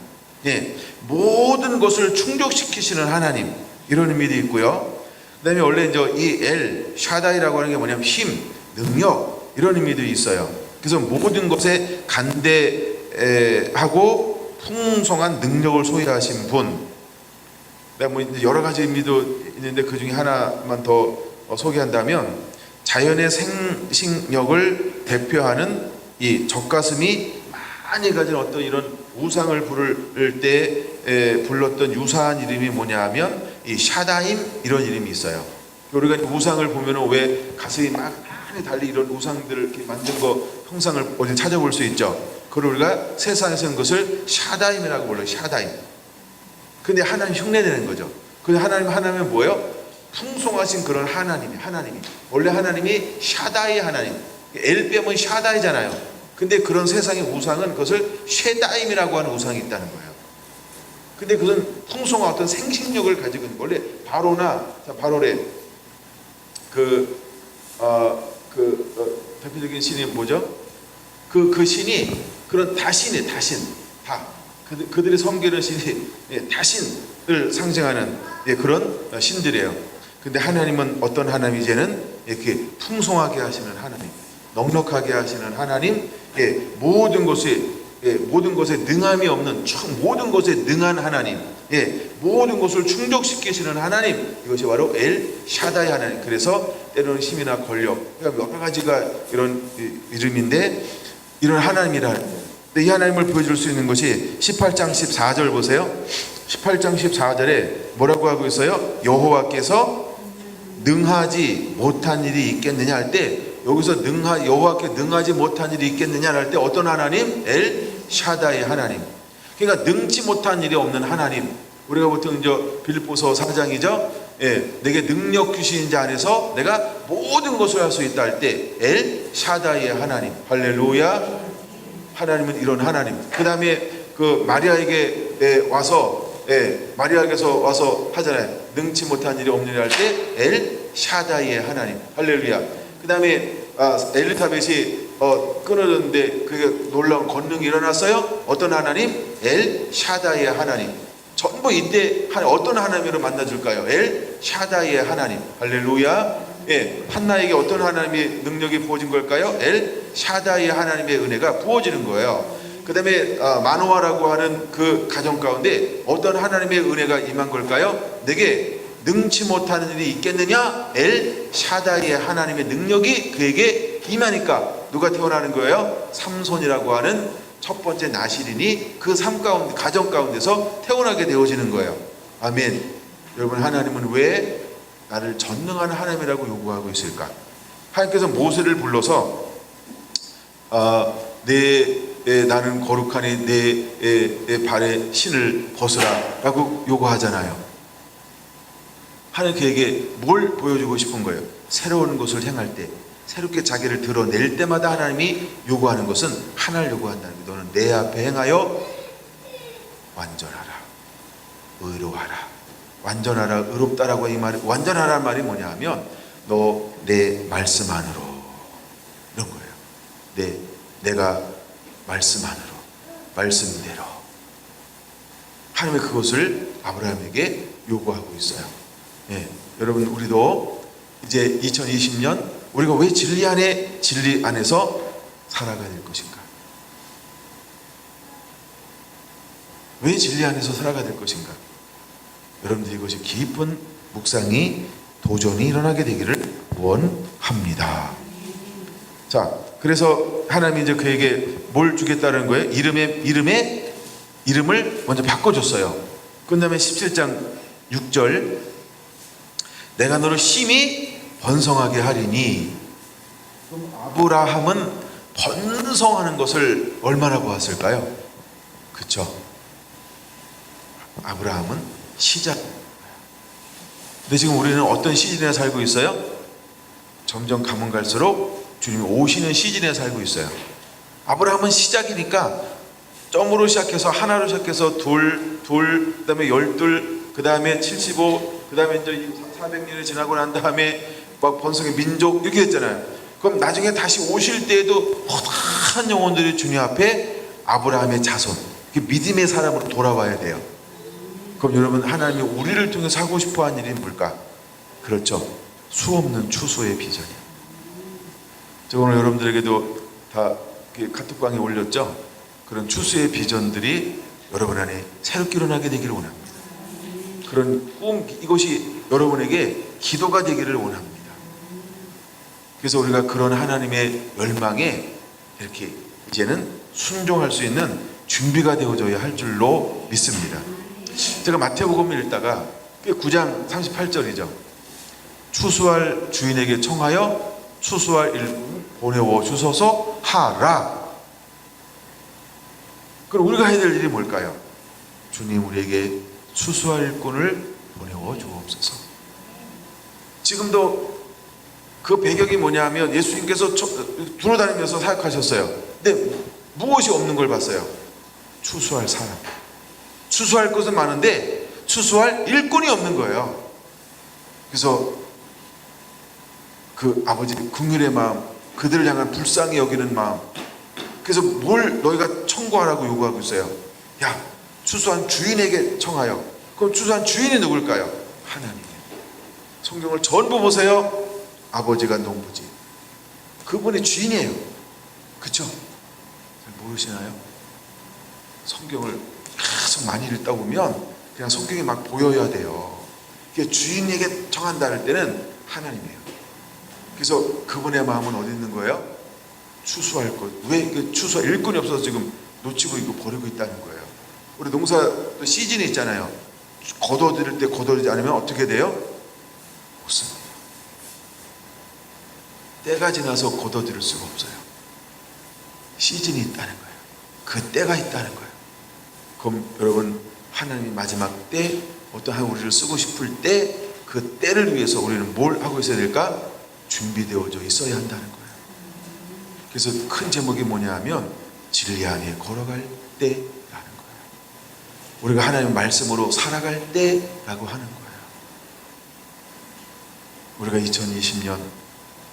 모든 것을 충족시키시는 하나님, 이런 의미도 있고요. 그다음에 원래 이제 이 엘 샤다이라고 하는 게 뭐냐면 힘, 능력, 이런 의미도 있어요. 그래서 모든 것에 간대하고 풍성한 능력을 소유하신 분. 뭐 여러 가지 의미도 있는데 그 중에 하나만 더 소개한다면, 자연의 생식력을 대표하는 이 젖가슴이 많이 가진 어떤 이런 우상을 부를 때 불렀던 유사한 이름이 뭐냐면 이 샤다임, 이런 이름이 있어요. 우리가 우상을 보면은 왜 가슴이 많이 달리 이런 우상들을 이렇게 만든 거 형상을 어디 찾아볼 수 있죠. 그걸 우리가 세상에서는 것을 샤다임이라고 불러요. 샤다임. 근데 하나님 흉내내는 거죠. 근데 하나님은 뭐예요? 풍성하신 그런 하나님이 원래 하나님이 샤다이 하나님, 엘 빼면 샤다이잖아요. 근데 그런 세상의 우상은 그것을 쉐다임이라고 하는 우상이 있다는 거예요. 근데 그것은 풍성한 어떤 생식력을 가지고 있는, 원래 바로의 대표적인 신이 뭐죠? 그 신이 그런 다신, 그들이 섬기는 신이 다신을 상징하는 그런 신들이에요. 근데 하나님은 어떤 하나님? 이제는 이렇게 풍성하게 하시는 하나님, 넉넉하게 하시는 하나님, 모든 것에 능함이 없는, 모든 것에 능한 하나님, 모든 것을 충족시키시는 하나님, 이것이 바로 엘 샤다이 하나님. 그래서 때로는 힘이나 권력, 여러 가지가 이런 이름인데, 이런 하나님이라는 거예요. 근데 이 하나님을 보여줄 수 있는 것이 18장 14절 보세요. 18장 14절에 뭐라고 하고 있어요? 여호와께서 능하지 못한 일이 있겠느냐 할 때, 여기서 여호와께 능하지 못한 일이 있겠느냐 할 때 어떤 하나님? 엘 샤다이 하나님. 그러니까 능치 못한 일이 없는 하나님. 우리가 보통 이제 빌립보서 4장이죠. 내게 능력 주신 자 안에서 내가 모든 것을 할 수 있다 할 때 엘 샤다이의 하나님. 할렐루야. 하나님은 이런 하나님. 그 다음에 그 마리아에게 와서 마리아에게서 와서 하잖아요. 능치 못한 일이 없느냐 할 때 엘 샤다이의 하나님. 할렐루야. 그 다음에 엘리사벳이 끊어졌는데 그게 놀라운 권능이 일어났어요. 어떤 하나님? 엘 샤다이의 하나님. 전부 이때 어떤 하나님으로 만나줄까요? 엘 샤다이의 하나님. 할렐루야. 한나에게 어떤 하나님의 능력이 부어진 걸까요? 엘 샤다이의 하나님의 은혜가 부어지는 거예요. 그 다음에 마노아라고 하는 그 가정 가운데 어떤 하나님의 은혜가 임한 걸까요? 내게 능치 못하는 일이 있겠느냐? 엘 샤다이의 하나님의 능력이 그에게 임하니까 누가 태어나는 거예요? 삼손이라고 하는 첫 번째 나실인이 그 삶 가운데, 가정 가운데서 태어나게 되어지는 거예요. 아멘. 여러분, 하나님은 왜 나를 전능한 하나님이라고 요구하고 있을까? 하나님께서 모세를 불러서 내 나는 거룩하니 내 발에 신을 벗으라 라고 요구하잖아요. 하나님 그에게 뭘 보여주고 싶은 거예요? 새로운 것을 행할 때, 새롭게 자기를 드러낼 때마다 하나님이 요구하는 것은 하나를 요구한다는 거예요. 너는 내 앞에 행하여 완전하라, 의로하라. 완전하라, 의롭다라고 이 말이, 완전하라는 말이 뭐냐 하면 너 내 말씀 안으로, 이런 거예요. 내가 말씀 안으로, 말씀대로. 하나님이 그것을 아브라함에게 요구하고 있어요. 여러분, 우리도 이제 2020년 우리가 왜 진리 안에서 살아가야 될 것인가? 왜 진리 안에서 살아가야 될 것인가? 여러분들 이것이 깊은 묵상이 도전이 일어나게 되기를 원합니다. 자, 그래서 하나님이 이제 그에게 뭘 주겠다는 거예요? 이름을 먼저 바꿔줬어요. 그 다음에 17장 6절, 내가 너를 심히 번성하게 하리니. 그럼 아브라함은 번성하는 것을 얼마나 보았을까요? 그쵸? 아브라함은 시작. 근데 지금 우리는 어떤 시즌에 살고 있어요? 점점 가면 갈수록 주님이 오시는 시즌에 살고 있어요. 아브라함은 시작이니까 점으로 시작해서 하나로 시작해서 둘, 그 다음에 12, 그 다음에 75, 그 다음에 이제 400년이 지나고 난 다음에 막 번성의 민족 이렇게 됐잖아요. 그럼 나중에 다시 오실 때에도 허다한 영혼들이 주님 앞에 아브라함의 자손, 믿음의 사람으로 돌아와야 돼요. 그럼 여러분, 하나님이 우리를 통해서 하고 싶어하는 일이 뭘까? 그렇죠. 수없는 추수의 비전이에요. 제가 오늘 여러분들에게도 다 카톡방에 올렸죠. 그런 추수의 비전들이 여러분 안에 새롭게 일어나게 되기를 원합니다. 그런 꿈, 이것이 여러분에게 기도가 되기를 원합니다. 그래서 우리가 그런 하나님의 열망에 이렇게 이제는 순종할 수 있는 준비가 되어져야 할 줄로 믿습니다. 제가 마태복음을 읽다가 9장 38절이죠. 추수할 주인에게 청하여 추수할 일꾼 보내어 주소서 하라. 그럼 우리가 해야 될 일이 뭘까요? 주님, 우리에게 추수할 일꾼을 보내어 주옵소서. 지금도 그 배경이 뭐냐면 예수님께서 두루다니면서 사역하셨어요. 근데 무엇이 없는 걸 봤어요? 추수할 사람. 추수할 것은 많은데 추수할 일꾼이 없는 거예요. 그래서 그 아버지 긍휼의 마음, 그들을 향한 불쌍히 여기는 마음. 그래서 뭘 너희가 청구하라고 요구하고 있어요? 야, 추수한 주인에게 청하여. 그럼 추수한 주인이 누굴까요? 하나님이에요. 성경을 전부 보세요. 아버지가 농부지, 그분이 주인이에요. 그쵸? 잘 모르시나요? 성경을 계속 많이 읽다 보면 그냥 성경이 막 보여야 돼요. 주인에게 청한다 할 때는 하나님이에요. 그래서 그분의 마음은 어디 있는 거예요? 추수할 것. 왜 추수할 일꾼이 없어서 지금 놓치고 있고 버리고 있다는 거예요. 우리 농사 또 시즌이 있잖아요. 걷어들일 때 걷어들이지 않으면 어떻게 돼요? 없습니다. 때가 지나서 걷어들일 수가 없어요. 시즌이 있다는 거예요. 그 때가 있다는 거예요. 그럼 여러분, 하나님이 마지막 때 어떤 한 우리를 쓰고 싶을 때 그 때를 위해서 우리는 뭘 하고 있어야 될까? 준비되어져 있어야 한다는 거예요. 그래서 큰 제목이 뭐냐 하면 진리 안에 걸어갈 때라는 거예요. 우리가 하나님의 말씀으로 살아갈 때라고 하는 거예요. 우리가 2020년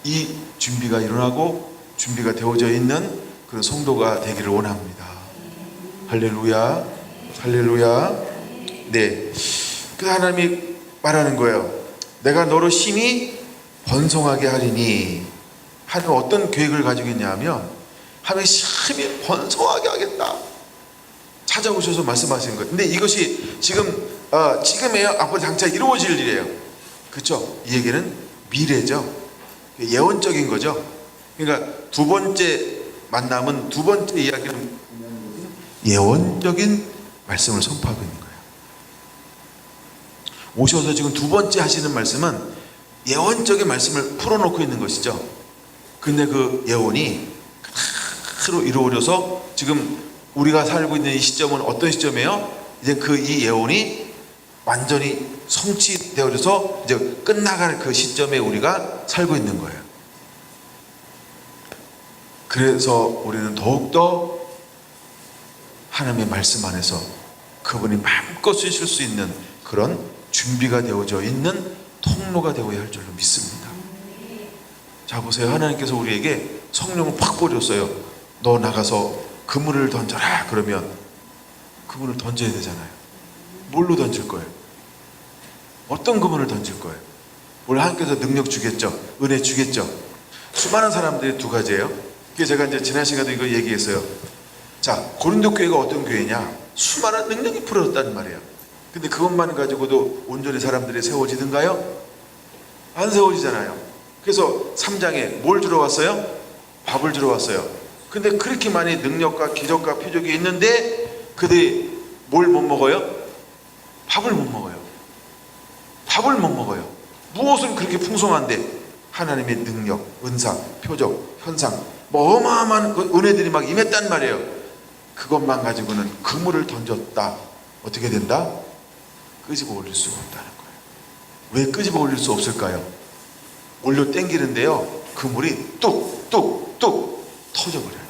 이 준비가 일어나고 준비가 되어져 있는 그런 성도가 되기를 원합니다. 할렐루야, 할렐루야. 네, 그 하나님이 말하는 거예요. 내가 너로 심히 번성하게 하리니. 하나님 어떤 계획을 가지고 있냐면 하나님 심히 번성하게 하겠다. 찾아오셔서 말씀하시는 거예요. 근데 이것이 지금에야 앞으로 장차 이루어질 일이에요. 그렇죠? 이 얘기는 미래죠. 예언적인 거죠. 그러니까 두 번째 만남은, 두 번째 이야기는 예언적인 말씀을 선포하고 있는 거예요. 오셔서 지금 두 번째 하시는 말씀은 예언적인 말씀을 풀어놓고 있는 것이죠. 근데 그 예언이 그대로 이루어져서 지금 우리가 살고 있는 이 시점은 어떤 시점이에요? 이제 그 이 예언이 완전히 성취되어져서 이제 끝나갈 그 시점에 우리가 살고 있는 거예요. 그래서 우리는 더욱더 하나님의 말씀 안에서 그분이 마음껏 쓰실 수 있는 그런 준비가 되어져 있는 통로가 되어야 할 줄로 믿습니다. 자, 보세요. 하나님께서 우리에게 성령을 팍 뿌렸어요. 너 나가서 그물을 던져라. 그러면 그물을 던져야 되잖아요. 뭘로 던질 거예요? 어떤 그물을 던질 거예요? 오늘 하나님께서 능력 주겠죠. 은혜 주겠죠. 수많은 사람들이 두 가지예요. 그게 제가 이제 지난 시간에도 이거 얘기했어요. 자, 고린도 교회가 어떤 교회냐? 수많은 능력이 풀어졌단 말이에요. 근데 그것만 가지고도 온전히 사람들이 세워지는가요? 안 세워지잖아요. 그래서 3장에 뭘 주러 왔어요? 밥을 주러 왔어요. 근데 그렇게 많이 능력과 기적과 표적이 있는데 그들이 뭘 못 먹어요? 밥을 못 먹어요. 밥을 못 먹어요. 무엇은 그렇게 풍성한데 하나님의 능력, 은사, 표적, 현상, 뭐 어마어마한 그 은혜들이 막 임했단 말이에요. 그것만 가지고는 그물을 던졌다. 어떻게 된다? 끄집어 올릴 수가 없다는 거예요. 왜 끄집어 올릴 수 없을까요? 올려 땡기는데요, 그물이 뚝뚝뚝 터져버려요.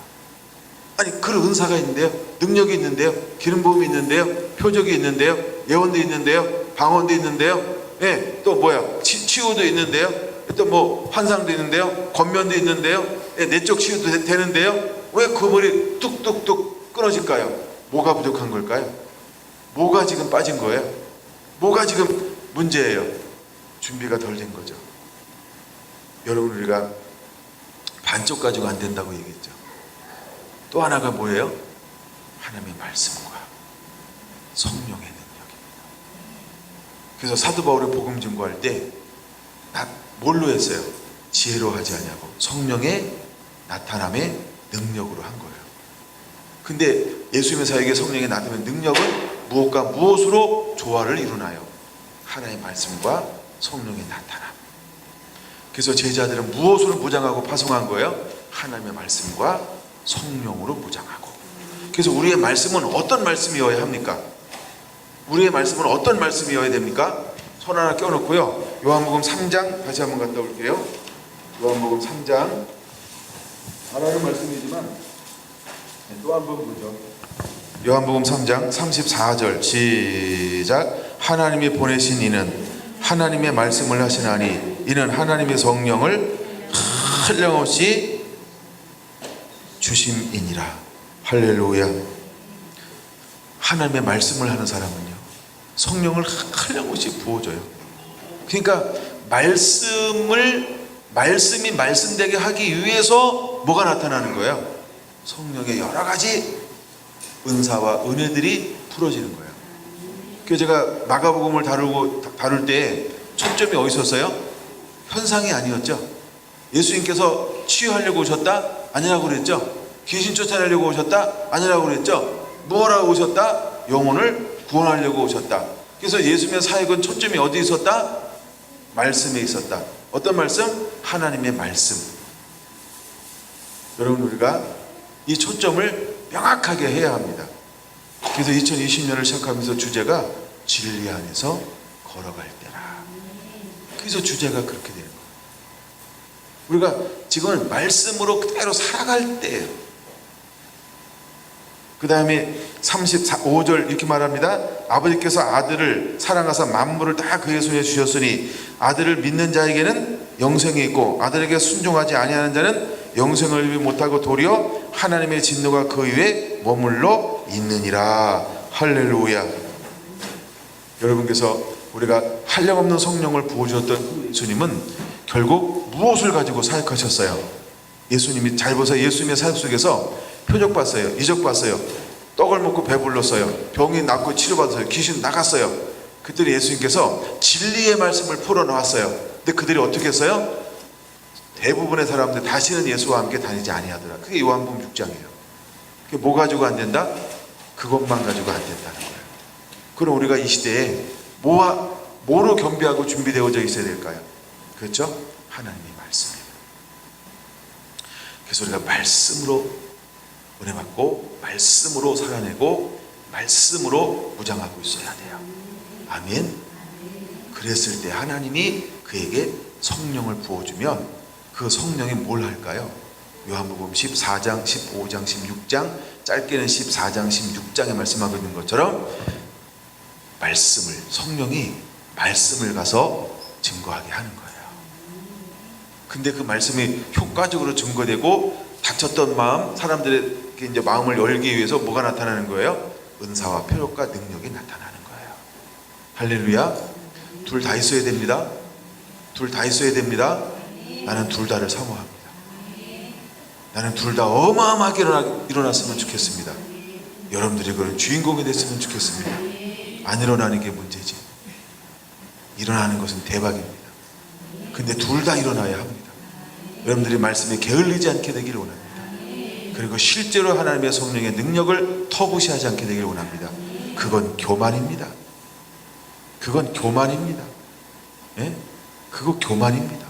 아니, 그런 은사가 있는데요, 능력이 있는데요, 기름 부음이 있는데요, 표적이 있는데요, 예언도 있는데요, 방언도 있는데요, 예, 또 뭐야, 치유도 있는데요, 또 뭐 환상도 있는데요, 권면도 있는데요, 예, 내적 치유도 되는데요, 왜 그물이 뚝뚝뚝 끊어질까요? 뭐가 부족한 걸까요? 뭐가 지금 빠진 거예요? 뭐가 지금 문제예요? 준비가 덜 된 거죠. 여러분, 우리가 반쪽 가지고 안 된다고 얘기했죠. 또 하나가 뭐예요? 하나님의 말씀과 성령의 능력입니다. 그래서 사도 바울이 복음 증거할 때 뭘로 했어요? 지혜로 하지 않냐고, 성령의 나타남의 능력으로 한 거예요. 근데 예수님의 사역에 성령의 나타남의 능력은 무엇과 무엇으로 조화를 이루나요? 하나님의 말씀과 성령의 나타남. 그래서 제자들은 무엇으로 무장하고 파송한 거예요? 하나님의 말씀과 성령으로 무장하고. 그래서 우리의 말씀은 어떤 말씀이어야 합니까? 우리의 말씀은 어떤 말씀이어야 됩니까? 손 하나 껴놓고요, 요한복음 3장 다시 한번 갔다 올게요. 요한복음 3장 알아는 말씀이지만 또 한 번 보죠. 요한복음 3장 34절 시작. 하나님이 보내신 이는 하나님의 말씀을 하시나니 이는 하나님의 성령을 한량없이 주심이니라. 할렐루야. 하나님의 말씀을 하는 사람은요, 성령을 한량없이 부어줘요. 그러니까 말씀이 말씀되게 하기 위해서 뭐가 나타나는 거예요? 성령의 여러 가지 은사와 은혜들이 풀어지는 거예요. 그래서 제가 마가복음을 다룰 때 초점이 어디 있었어요? 현상이 아니었죠. 예수님께서 치유하려고 오셨다? 아니라고 그랬죠. 귀신 쫓아내려고 오셨다? 아니라고 그랬죠. 무엇하고 오셨다? 영혼을 구원하려고 오셨다. 그래서 예수님의 사역은 초점이 어디 있었다? 말씀에 있었다. 어떤 말씀? 하나님의 말씀. 여러분, 우리가 이 초점을 명확하게 해야 합니다. 그래서 2020년을 시작하면서 주제가 진리 안에서 걸어갈 때라. 그래서 주제가 그렇게 되는 거예요. 우리가 지금은 말씀으로 그대로 살아갈 때예요. 그 다음에 35절 이렇게 말합니다. 아버지께서 아들을 사랑하사 만물을 다 그의 손에 주셨으니 아들을 믿는 자에게는 영생이 있고 아들에게 순종하지 아니하는 자는 영생을 이루지 못하고 도리어 하나님의 진노가 그 위에 머물러 있느니라. 할렐루야. 여러분께서 우리가 한량없는 성령을 부어주셨던 예수님은 결국 무엇을 가지고 사역하셨어요? 예수님이 잘 보세요. 예수님의 사역 속에서 표적 봤어요. 이적 봤어요. 떡을 먹고 배불렀어요. 병이 낫고 치료받았어요. 귀신 나갔어요. 그들이 예수님께서 진리의 말씀을 풀어놓았어요. 근데 그들이 어떻게 했어요? 대부분의 사람들 다시는 예수와 함께 다니지 아니하더라. 그게 요한복음 6장이에요. 그게 뭐 가지고 안 된다? 그것만 가지고 안 된다는 거예요. 그럼 우리가 이 시대에 뭐로 겸비하고 준비되어져 있어야 될까요? 그렇죠? 하나님의 말씀이에요. 그래서 우리가 말씀으로 은혜 받고 말씀으로 살아내고 말씀으로 무장하고 있어야 돼요. 아멘. 그랬을 때 하나님이 그에게 성령을 부어주면 그 성령이 뭘 할까요? 요한복음 14장, 15장, 16장, 짧게는 14장, 16장에 말씀하고 있는 것처럼 성령이 말씀을 가서 증거하게 하는 거예요. 근데 그 말씀이 효과적으로 증거되고 닫혔던 마음, 사람들에게 이제 마음을 열기 위해서 뭐가 나타나는 거예요? 은사와 표적과 능력이 나타나는 거예요. 할렐루야. 둘 다 있어야 됩니다. 둘 다 있어야 됩니다. 나는 둘 다를 사모합니다. 나는 둘 다 어마어마하게 일어났으면 좋겠습니다. 여러분들이 그런 주인공이 됐으면 좋겠습니다. 안 일어나는 게 문제지. 일어나는 것은 대박입니다. 근데 둘 다 일어나야 합니다. 여러분들이 말씀에 게을리지 않게 되기를 원합니다. 그리고 실제로 하나님의 성령의 능력을 터부시하지 않게 되기를 원합니다. 그건 교만입니다. 그건 교만입니다. 예? 그거 교만입니다.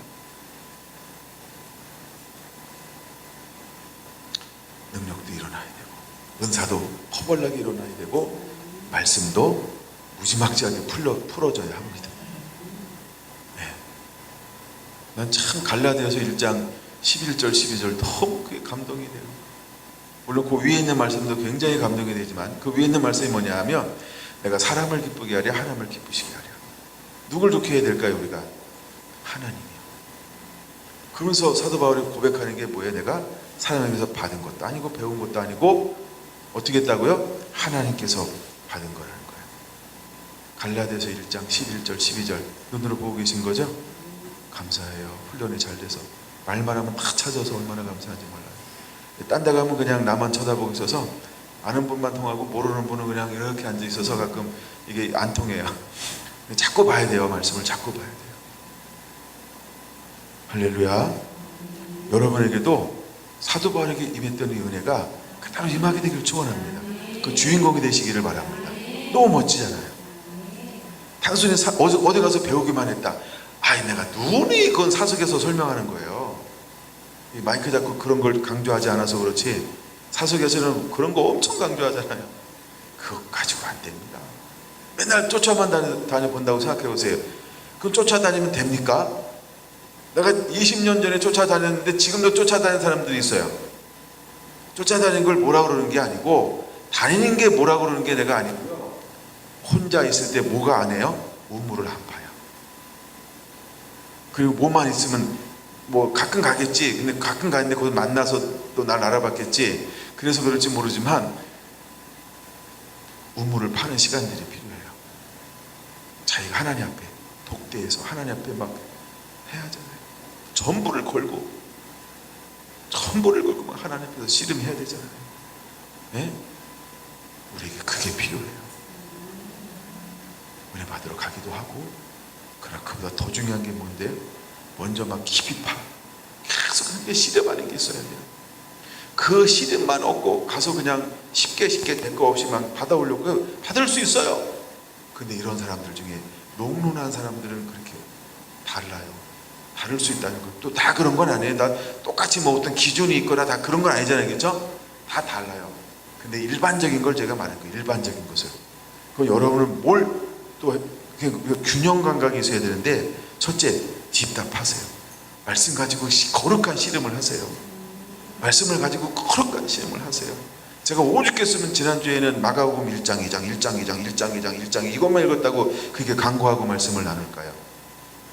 능력도 일어나야 되고 은사도 퍼벌나게 일어나야 되고 말씀도 무지막지하게 풀어져야 합니다. 난 참 갈라디아서 1장 11절 12절 너무 그게 감동이 돼요. 물론 그 위에 있는 말씀도 굉장히 감동이 되지만 그 위에 있는 말씀이 뭐냐 하면 내가 사람을 기쁘게 하려 하나님을 기쁘시게 하려. 누굴 좋게 해야 될까요? 우리가 하나님이요. 그러면서 사도 바울이 고백하는 게 뭐예요? 내가 사람에게서 받은 것도 아니고 배운 것도 아니고 어떻게 했다고요? 하나님께서 받은 거라는 거예요. 갈라디아서 1장 11절 12절 눈으로 보고 계신 거죠? 감사해요. 훈련이 잘 돼서 말만 하면 다 찾아서 얼마나 감사한지 몰라요. 딴 데 가면 그냥 나만 쳐다보고 있어서 아는 분만 통하고 모르는 분은 그냥 이렇게 앉아 있어서 가끔 이게 안 통해요. 자꾸 봐야 돼요. 말씀을 자꾸 봐야 돼요. 할렐루야. 여러분에게도 사도 바울에게 임했던 이 은혜가 그대로 임하게 되길 축원합니다. 그 주인공이 되시기를 바랍니다. 너무 멋지잖아요. 단순히 어디 가서 배우기만 했다. 내가 눈이 그건 사석에서 설명하는 거예요. 이 마이크 잡고 그런 걸 강조하지 않아서 그렇지 사석에서는 그런 거 엄청 강조하잖아요. 그거 가지고 안 됩니다. 맨날 쫓아만 다녀본다고 생각해 보세요. 그럼 쫓아다니면 됩니까? 내가 20년 전에 쫓아다녔는데 지금도 쫓아다니는 사람들이 있어요. 쫓아다니는 걸 뭐라 그러는 게 아니고 다니는 게 뭐라 그러는 게 내가 아니고요. 혼자 있을 때 뭐가 안 해요? 우물을 안 봐요. 그리고 뭐만 있으면 뭐 가끔 가겠지. 근데 가끔 가는데 거기 만나서 또 날 알아봤겠지. 그래서 그럴지 모르지만 우물을 파는 시간들이 필요해요. 자기가 하나님 앞에 독대해서 하나님 앞에 막 해야 하잖아요. 전부를 걸고 막 하나님 앞에서 씨름해야 되잖아요. 네? 우리에게 그게 필요해요. 은혜 받으러 가기도 하고 그러나 그보다 더 중요한 게 뭔데요? 먼저 막 깊이 계속 그렇게 씨름하는 게 있어야 돼요. 그 씨름만 얻고 가서 그냥 쉽게 될 거 없이 막 받아오려고 받을 수 있어요. 근데 이런 사람들 중에 롱런한 사람들은 그렇게 달라요. 다를 수 있다는 거. 또 다 그런 건 아니에요. 다 똑같이 뭐 어떤 기준이 있거나 다 그런 건 아니잖아요. 그렇죠? 다 달라요. 근데 일반적인 걸 제가 말한 거예요. 일반적인 것을. 그 여러분은 뭘 또 균형 감각이 있어야 되는데 첫째, 집답하세요. 말씀 가지고 거룩한 씨름을 하세요. 말씀을 가지고 거룩한 씨름을 하세요. 제가 오죽했으면 지난주에는 마가복음 1장 2장 이것만 읽었다고 그게 강구하고 말씀을 나눌까요?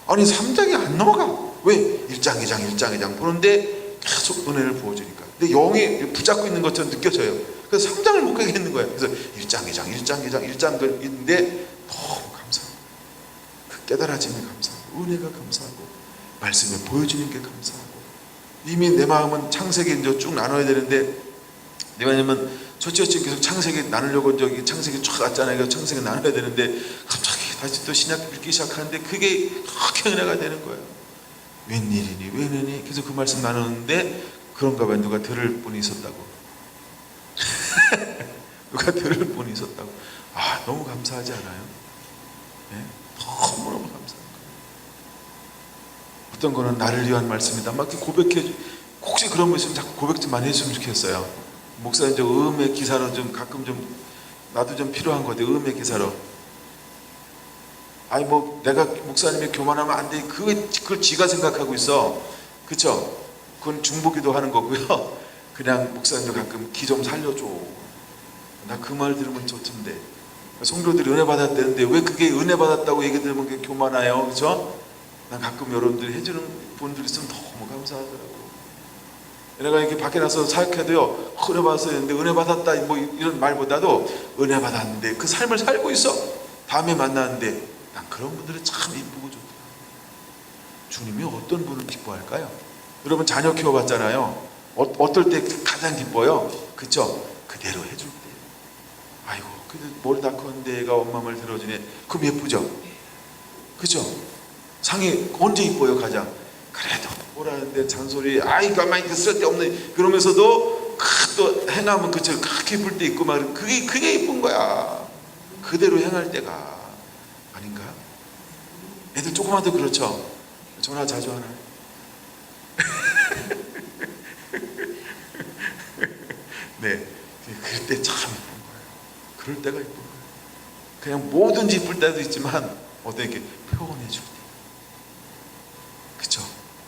아니 3장이 안 넘어가. 왜? 1장 2장 보는데 계속 은혜를 부어주니까. 근데 영이 붙잡고 있는 것처럼 느껴져요. 그래서 3장을 못 가겠는 거예요. 그래서 1장인데 너무 감사하고 그 깨달아짐이 감사하고 은혜가 감사하고 말씀에 보여주는 게 감사하고 이미 내 마음은 창세기 이제 쭉 나눠야 되는데 왜냐면 첫째 계속 창세기 나누려고 저기 창세기 쫙 왔잖아요. 그래서 창세기 나눠야 되는데 갑자기 다시 또 신약 읽기 시작하는데 그게 그렇게 은혜가 되는 거예요. 웬일이니 그래서 그 말씀 나누는데 그런가 봐요. 누가 들을 분이 있었다고. 누가 들을 분이 있었다고. 너무 감사하지 않아요? 네? 너무너무 감사한 거예요. 어떤 거는 나를 위한 말씀이다 막 이렇게 고백해. 혹시 그런 거 있으면 자꾸 고백 좀 많이 해주면 좋겠어요. 목사님 저 음의 기사로 좀 가끔 좀 나도 좀 필요한 것 같아. 음의 기사로. 아니 뭐 내가 목사님이 교만하면 안 돼. 그걸 지가 생각하고 있어. 그쵸? 그건 중보기도 하는 거고요. 그냥 목사님도 가끔 기 좀 살려줘. 나 그 말 들으면 좋던데. 성도들이 은혜 받았다는데 왜 그게 은혜 받았다고 얘기 들으면 그게 교만해요. 그쵸? 난 가끔 여러분들이 해주는 분들 있으면 너무 감사하더라고. 내가 이렇게 밖에 나서 사역해도요, 은혜 받았어야 했는데 은혜 받았다 뭐 이런 말보다도 은혜 받았는데 그 삶을 살고 있어. 다음에 만났는데 난 그런 분들이 참 이쁘고 좋다. 주님이 어떤 분을 기뻐할까요? 여러분 자녀 키워봤잖아요. 어떨 때 가장 기뻐요? 그쵸? 그대로 해줄 때. 아이고 근데 머리 다 컸는데 애가 엄마 말 들어주네. 그럼 예쁘죠? 그쵸? 상이 언제 이뻐요 가장? 그래도 뭐라는데 잔소리 아이 가만히 쓸데없네 그러면서도 또 행하면 그쵸 그렇게 이쁠 때 있고 막 그게 이쁜 거야. 그대로 행할 때가 아닌가? 애들 조그마도 그렇죠? 전화 자주 하나요? 네, 그럴 때 참 이쁜 거예요. 그럴 때가 이쁜 거예요. 그냥 뭐든지 이쁠 때도 있지만 어떤 이렇게 표현해 줄 때, 그쵸?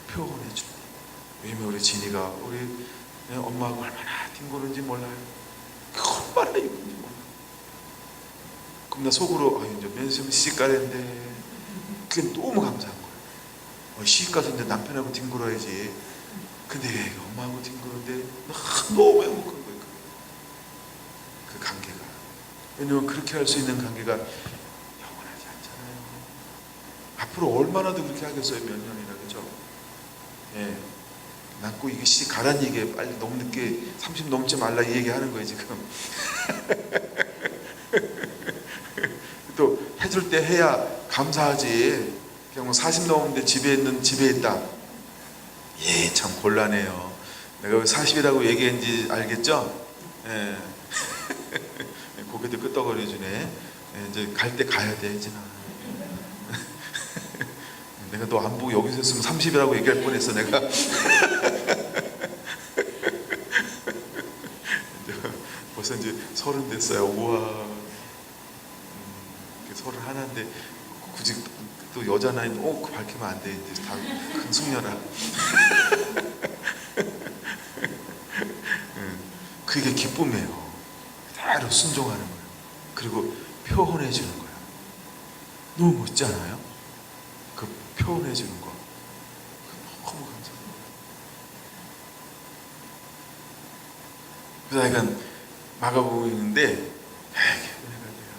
표현해 줄 때. 왜냐면 우리 진이가 우리 엄마하고 얼마나 뒹구는지 몰라요. 얼마나 이쁜지 몰라요. 그럼 나 속으로 이제 면접 시집 가는데 그게 너무 감사한 거예요. 시집 가서 이제 남편하고 뒹굴어야지. 근데 엄마하고 뒹구는데 너무 행복한 거예요. 그 관계가. 왜냐면 그렇게 할 수 있는 관계가 영원하지 않잖아요. 앞으로 얼마나 더 그렇게 하겠어요. 몇 년이나. 그죠? 예. 난 꼭 이게 시집 가란 얘기에 빨리 너무 늦게 30 넘지 말라 이 얘기하는 거예요 지금. 또 해줄 때 해야 감사하지. 그냥 40 넘었는데 집에 있다. 예, 참 곤란해요. 내가 왜 40이라고 얘기했는지 알겠죠? 예. 고개도 끄덕거려주네. 예, 이제 갈 때 가야 돼, 이제. 내가 너 안 보고 여기서 있으면 30이라고 얘기할 뻔했어, 내가. 벌써 이제 30 됐어요. 우와. 31인데 굳이 또 여자 나이는 밝히면 안 돼. 이제 다 큰 숙녀라. 그게 기쁨이에요. 그대로 순종하는 거예요. 그리고 표현해 주는 거예요. 너무 멋지 않아요? 그 표현해 주는 거. 너무 감사해요. 그래서 약간 막아보고 있는데 은혜가 돼요.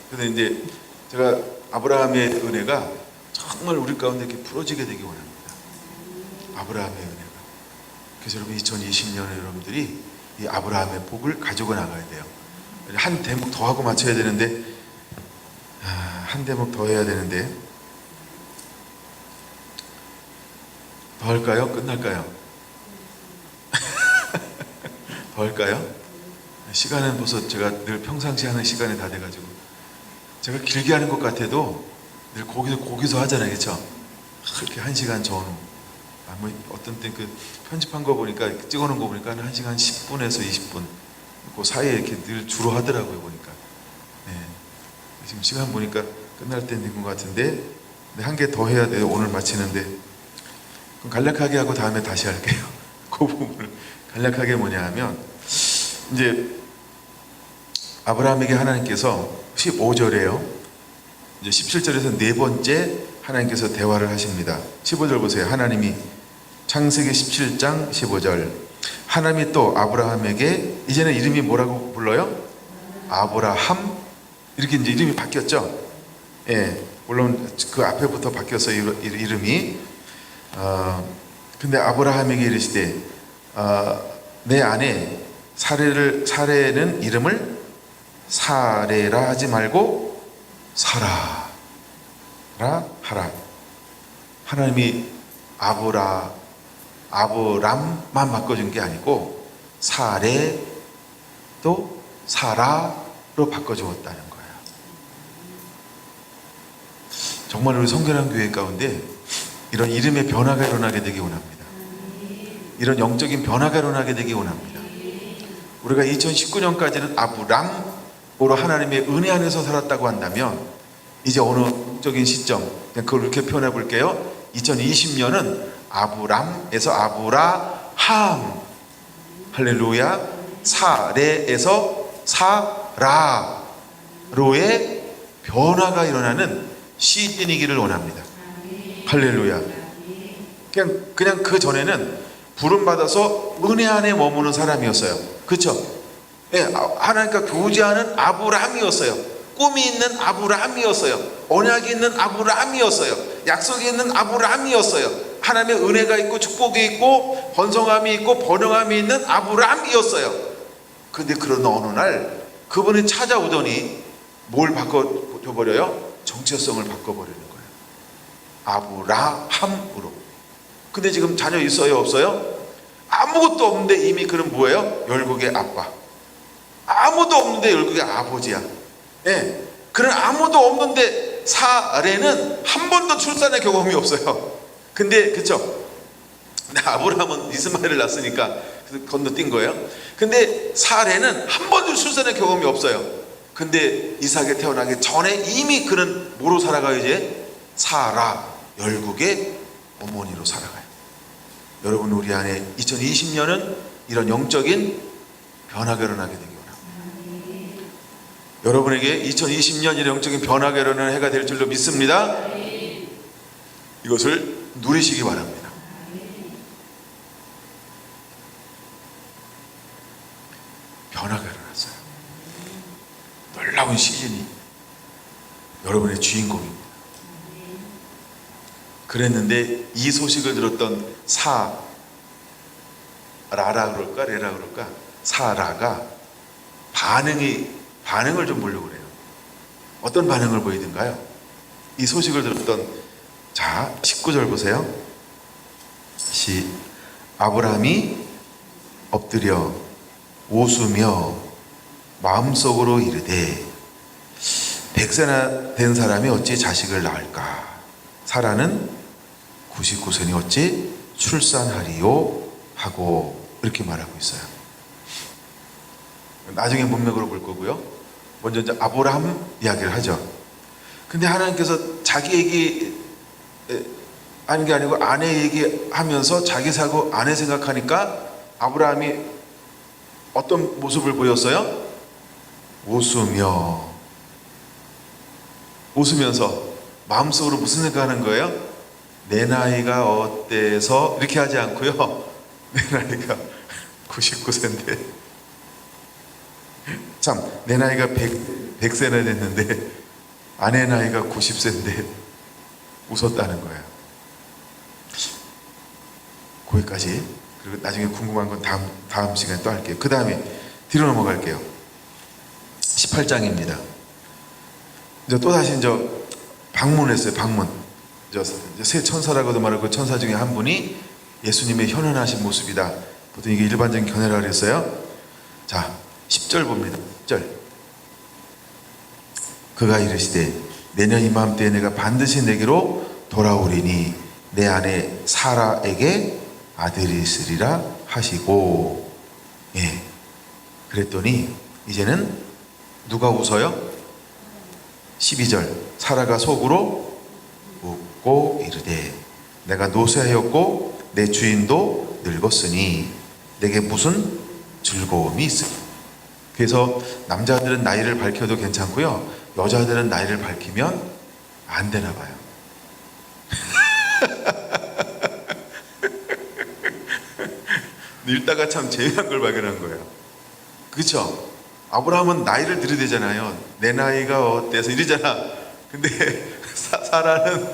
근데 이제 제가 아브라함의 은혜가 정말 우리 가운데 이렇게 부러지게 되기 원합니다. 아브라함의 은혜가. 그래서 여러분 2020년에 여러분들이 이 아브라함의 복을 가지고 나가야 돼요. 한 대목 더 하고 맞춰야 되는데 한 대목 더 해야 되는데 더 할까요? 끝날까요? 더 할까요? 시간은 벌써 제가 늘 평상시 하는 시간이 다 돼가지고 제가 길게 하는 것 같아도 늘 거기서 하잖아요. 그렇죠? 그렇게 1시간 전후 뭐 어떤 때 그 편집한 거 보니까 찍어놓은 거 보니까 1시간 10분에서 20분 그 사이에 이렇게 늘 주로 하더라고요. 보니까 지금 시간 보니까 끝날 때 된 것 같은데 한 개 더 해야 돼요. 오늘 마치는데 그럼 간략하게 하고 다음에 다시 할게요. 그 부분을 간략하게 뭐냐 하면 이제 아브라함에게 하나님께서 15절에요. 이제 17절에서 네 번째 하나님께서 대화를 하십니다. 15절 보세요. 하나님이 창세기 17장 15절 하나님이 또 아브라함에게 이제는 이름이 뭐라고 불러요? 아브라함 이렇게 이제 이름이 바뀌었죠. 예, 물론 그 앞에부터 바뀌었어요. 이름이. 근데 아브라함에게 이르시되 내 아내 사레는 이름을 사레라 하지 말고 사라라 하라. 하나님이 아브람만 바꿔준 게 아니고 사레 또 사라로 바꿔주었다는 거예요. 정말 우리 성결한 교회 가운데 이런 이름의 변화가 일어나게 되기 원합니다. 이런 영적인 변화가 일어나게 되기 원합니다. 우리가 2019년까지는 아브람으로 하나님의 은혜 안에서 살았다고 한다면 이제 어느 영적인 시점, 그냥 그걸 이렇게 표현해 볼게요. 2020년은 아브람에서 아브라함, 할렐루야, 사레에서 사라로의 변화가 일어나는 시즌이기를 원합니다. 할렐루야. 그냥 그 전에는 부름받아서 은혜 안에 머무는 사람이었어요. 그렇죠? 예, 하나님과 교제하는 아브라함이었어요. 꿈이 있는 아브라함이었어요. 언약이 있는 아브라함이었어요. 약속이 있는 아브라함이었어요. 하나님의 은혜가 있고 축복이 있고 번성함이 있고 번영함이 있는 아브라함이었어요. 근데 그런 어느 날 그분이 찾아오더니 뭘 바꿔버려요? 정체성을 바꿔버리는 거예요. 아브라함으로. 근데 지금 자녀 있어요? 없어요? 아무것도 없는데 이미 그는 뭐예요? 열국의 아빠. 아무도 없는데 열국의 아버지야. 예. 그는 아무도 없는데 사레는 한 번도 출산의 경험이 없어요. 근데 그쵸? 아브라함은 이스마엘을 낳았으니까 건너뛴 거예요. 근데 사레는 한 번도 출산의 경험이 없어요. 근데 이삭이 태어나기 전에 이미 그는 뭐로 살아가요? 이제 사라, 열국의 어머니로 살아가요. 여러분, 우리 안에 2020년은 이런 영적인 변화가 일어나게 되기 원합니다. 여러분에게 2020년 이런 영적인 변화가 일어나는 해가 될 줄로 믿습니다. 이것을 누리시기 바랍니다. 변화가 일어났어요. 놀라운 시즌이 여러분의 주인공입니다. 그랬는데 이 소식을 들었던 사라라 그럴까 레라 그럴까 사라가 반응을 좀 보려고 그래요. 어떤 반응을 보이던가요? 이 소식을 들었던, 자 19절 보세요. 아브라함이 엎드려 웃으며 마음속으로 이르되 100세나 된 사람이 어찌 자식을 낳을까? 사라는 99세니 어찌 출산하리요? 하고 이렇게 말하고 있어요. 나중에 문맥으로 볼 거고요. 먼저 이제 아브라함 이야기를 하죠. 근데 하나님께서 자기 얘기 하는 게 아니고 아내 얘기하면서 자기 사고 아내 생각하니까 아브라함이 어떤 모습을 보였어요? 웃으면서 마음속으로 무슨 생각하는 거예요? 내 나이가 어때서 이렇게 하지 않고요. 내 나이가 99세인데 참, 내 나이가 100세나 됐는데 아내 나이가 90세인데 웃었다는 거예요. 거기까지. 그리고 나중에 궁금한 건 다음 시간에 또 할게요. 그 다음에 뒤로 넘어갈게요. 18장입니다. 이제 또 다시 이제 방문했어요. 방문. 새 천사라고도 말하고 천사 중에 한 분이 예수님의 현현하신 모습이다. 보통 이게 일반적인 견해라 그랬어요. 자, 10절 봅니다. 10절. 그가 이르시되 내년 이맘때에 내가 반드시 내게로 돌아오리니 내 아내 사라에게 아들이 있으리라 하시고, 예. 그랬더니 이제는 누가 웃어요? 12절. 사라가 속으로 웃고 이르되 내가 노쇠하였고 내 주인도 늙었으니 내게 무슨 즐거움이 있으리. 그래서 남자들은 나이를 밝혀도 괜찮고요, 여자들은 나이를 밝히면 안 되나 봐요. 읽다가 참 재미난 걸 발견한 거예요. 그렇죠? 아브라함은 나이를 들이대잖아요. 내 나이가 어때서 이러잖아. 근데 사라는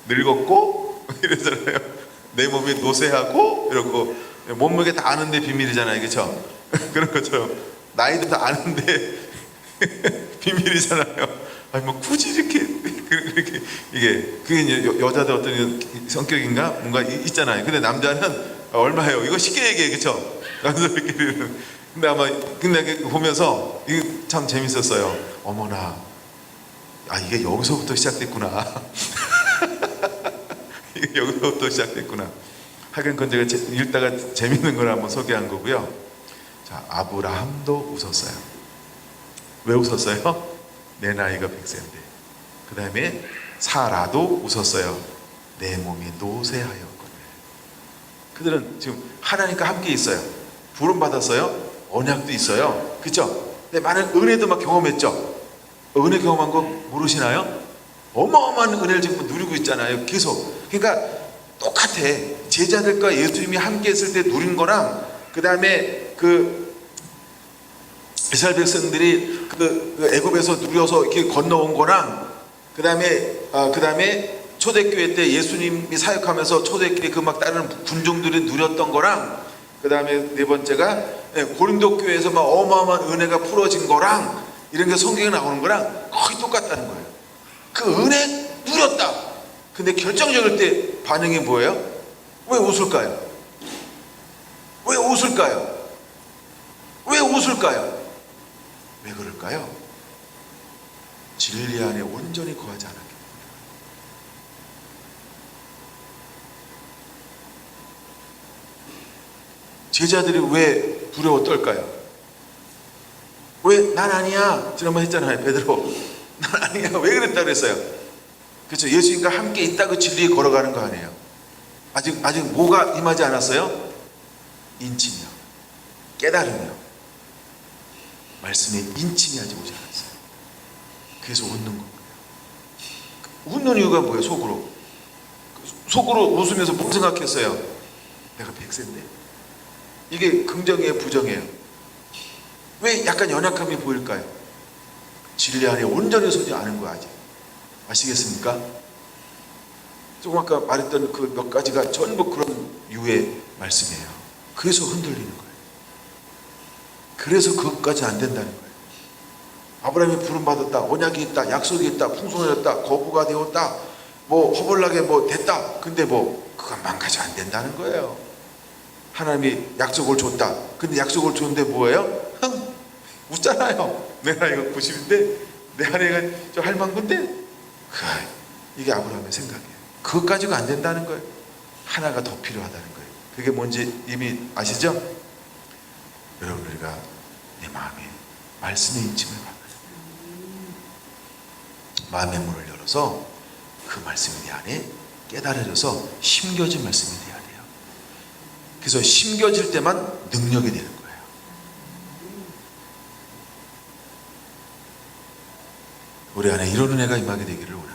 늙었고 이러잖아요. 내 몸이 노쇠하고 이러고, 몸무게 다 아는데 비밀이잖아요. 그렇죠? 그런 것처럼 나이도 다 아는데 비밀이잖아요. 아니 뭐 굳이 이렇게 이게 그게 이제 여자들 어떤 성격인가 뭔가 있잖아요. 근데 남자는 얼마예요? 이거 쉽게 얘기해, 그렇죠? 남자들끼리는. 근데 아마 근데 보면서 이게 참 재밌었어요. 어머나, 아 이게 여기서부터 시작됐구나. 이게 여기서부터 시작됐구나. 하긴 그건 제가 읽다가 재밌는 걸 한번 소개한 거고요. 자, 아브라함도 웃었어요. 왜 웃었어요? 내 나이가 100세인데. 그 다음에 사라도 웃었어요. 내 몸이 노쇠하였거늘. 그들은 지금 하나님과 함께 있어요. 부름 받았어요. 언약도 있어요. 그렇죠? 근데 많은 은혜도 막 경험했죠. 은혜 경험한 거 모르시나요? 어마어마한 은혜를 지금 누리고 있잖아요. 계속. 그러니까 똑같아. 제자들과 예수님이 함께 있을 때 누린 거랑, 그 다음에 그 이스라엘 백성들이 그 애굽에서 누려서 이렇게 건너온 거랑, 그 다음에 초대교회 때 예수님이 사역하면서 초대끼리 그 막 다른 군중들이 누렸던 거랑, 그 다음에 네 번째가 고린도 교회에서 막 어마어마한 은혜가 풀어진 거랑, 이런 게 성경에 나오는 거랑 거의 똑같다는 거예요. 그 은혜 누렸다. 근데 결정적일 때 반응이 뭐예요? 왜 웃을까요? 왜 웃을까요? 왜 웃을까요? 왜 그럴까요? 진리 안에 온전히 거하지 않았기 때문에. 제자들이 왜 두려워 떨까요? 왜 난 아니야? 지난번 했잖아요. 베드로 난 아니야. 왜 그랬다 그랬어요? 그렇죠. 예수님과 함께 있다 그 진리에 걸어가는 거 아니에요. 아직 뭐가 임하지 않았어요? 인침이요. 깨달음이요. 말씀에 인침이 아직 오지 않았어요. 그래서 웃는 겁니다. 웃는 이유가 뭐예요? 속으로 웃으면서 뭐 생각했어요? 내가 100세인데. 이게 긍정이에요? 부정이에요? 왜 약간 연약함이 보일까요? 진리 안에 온전히 서지 않은 거야 아직. 아시겠습니까? 조금 아까 말했던 그 몇 가지가 전부 그런 유의 말씀이에요. 그래서 흔들리는 거예요. 그래서 그것까지 안 된다는 거예요. 아브라함이 부름받았다, 언약이 있다, 약속이 있다, 풍성해졌다, 거부가 되었다, 뭐 허벌나게 뭐 됐다. 근데 뭐 그것만 가지고 안 된다는 거예요. 하나님이 약속을 줬다. 근데 약속을 줬는데 뭐예요? 웃잖아요. 내 나이가 90인데 내 아내가 저 할망구인데. 이게 아브라함의 생각이에요. 그것 가지고 안 된다는 거예요. 하나가 더 필요하다는 거예요. 그게 뭔지 이미 아시죠? 여러분, 우리가 내 마음에 말씀의 인침을 받아요. 마음의 문을 열어서 그 말씀이 내 안에 깨달아져서 심겨진 말씀이 돼야 돼요. 그래서 심겨질 때만 능력이 되는 거예요. 우리 안에 이런 은혜가 임하게 되기를 원합니다.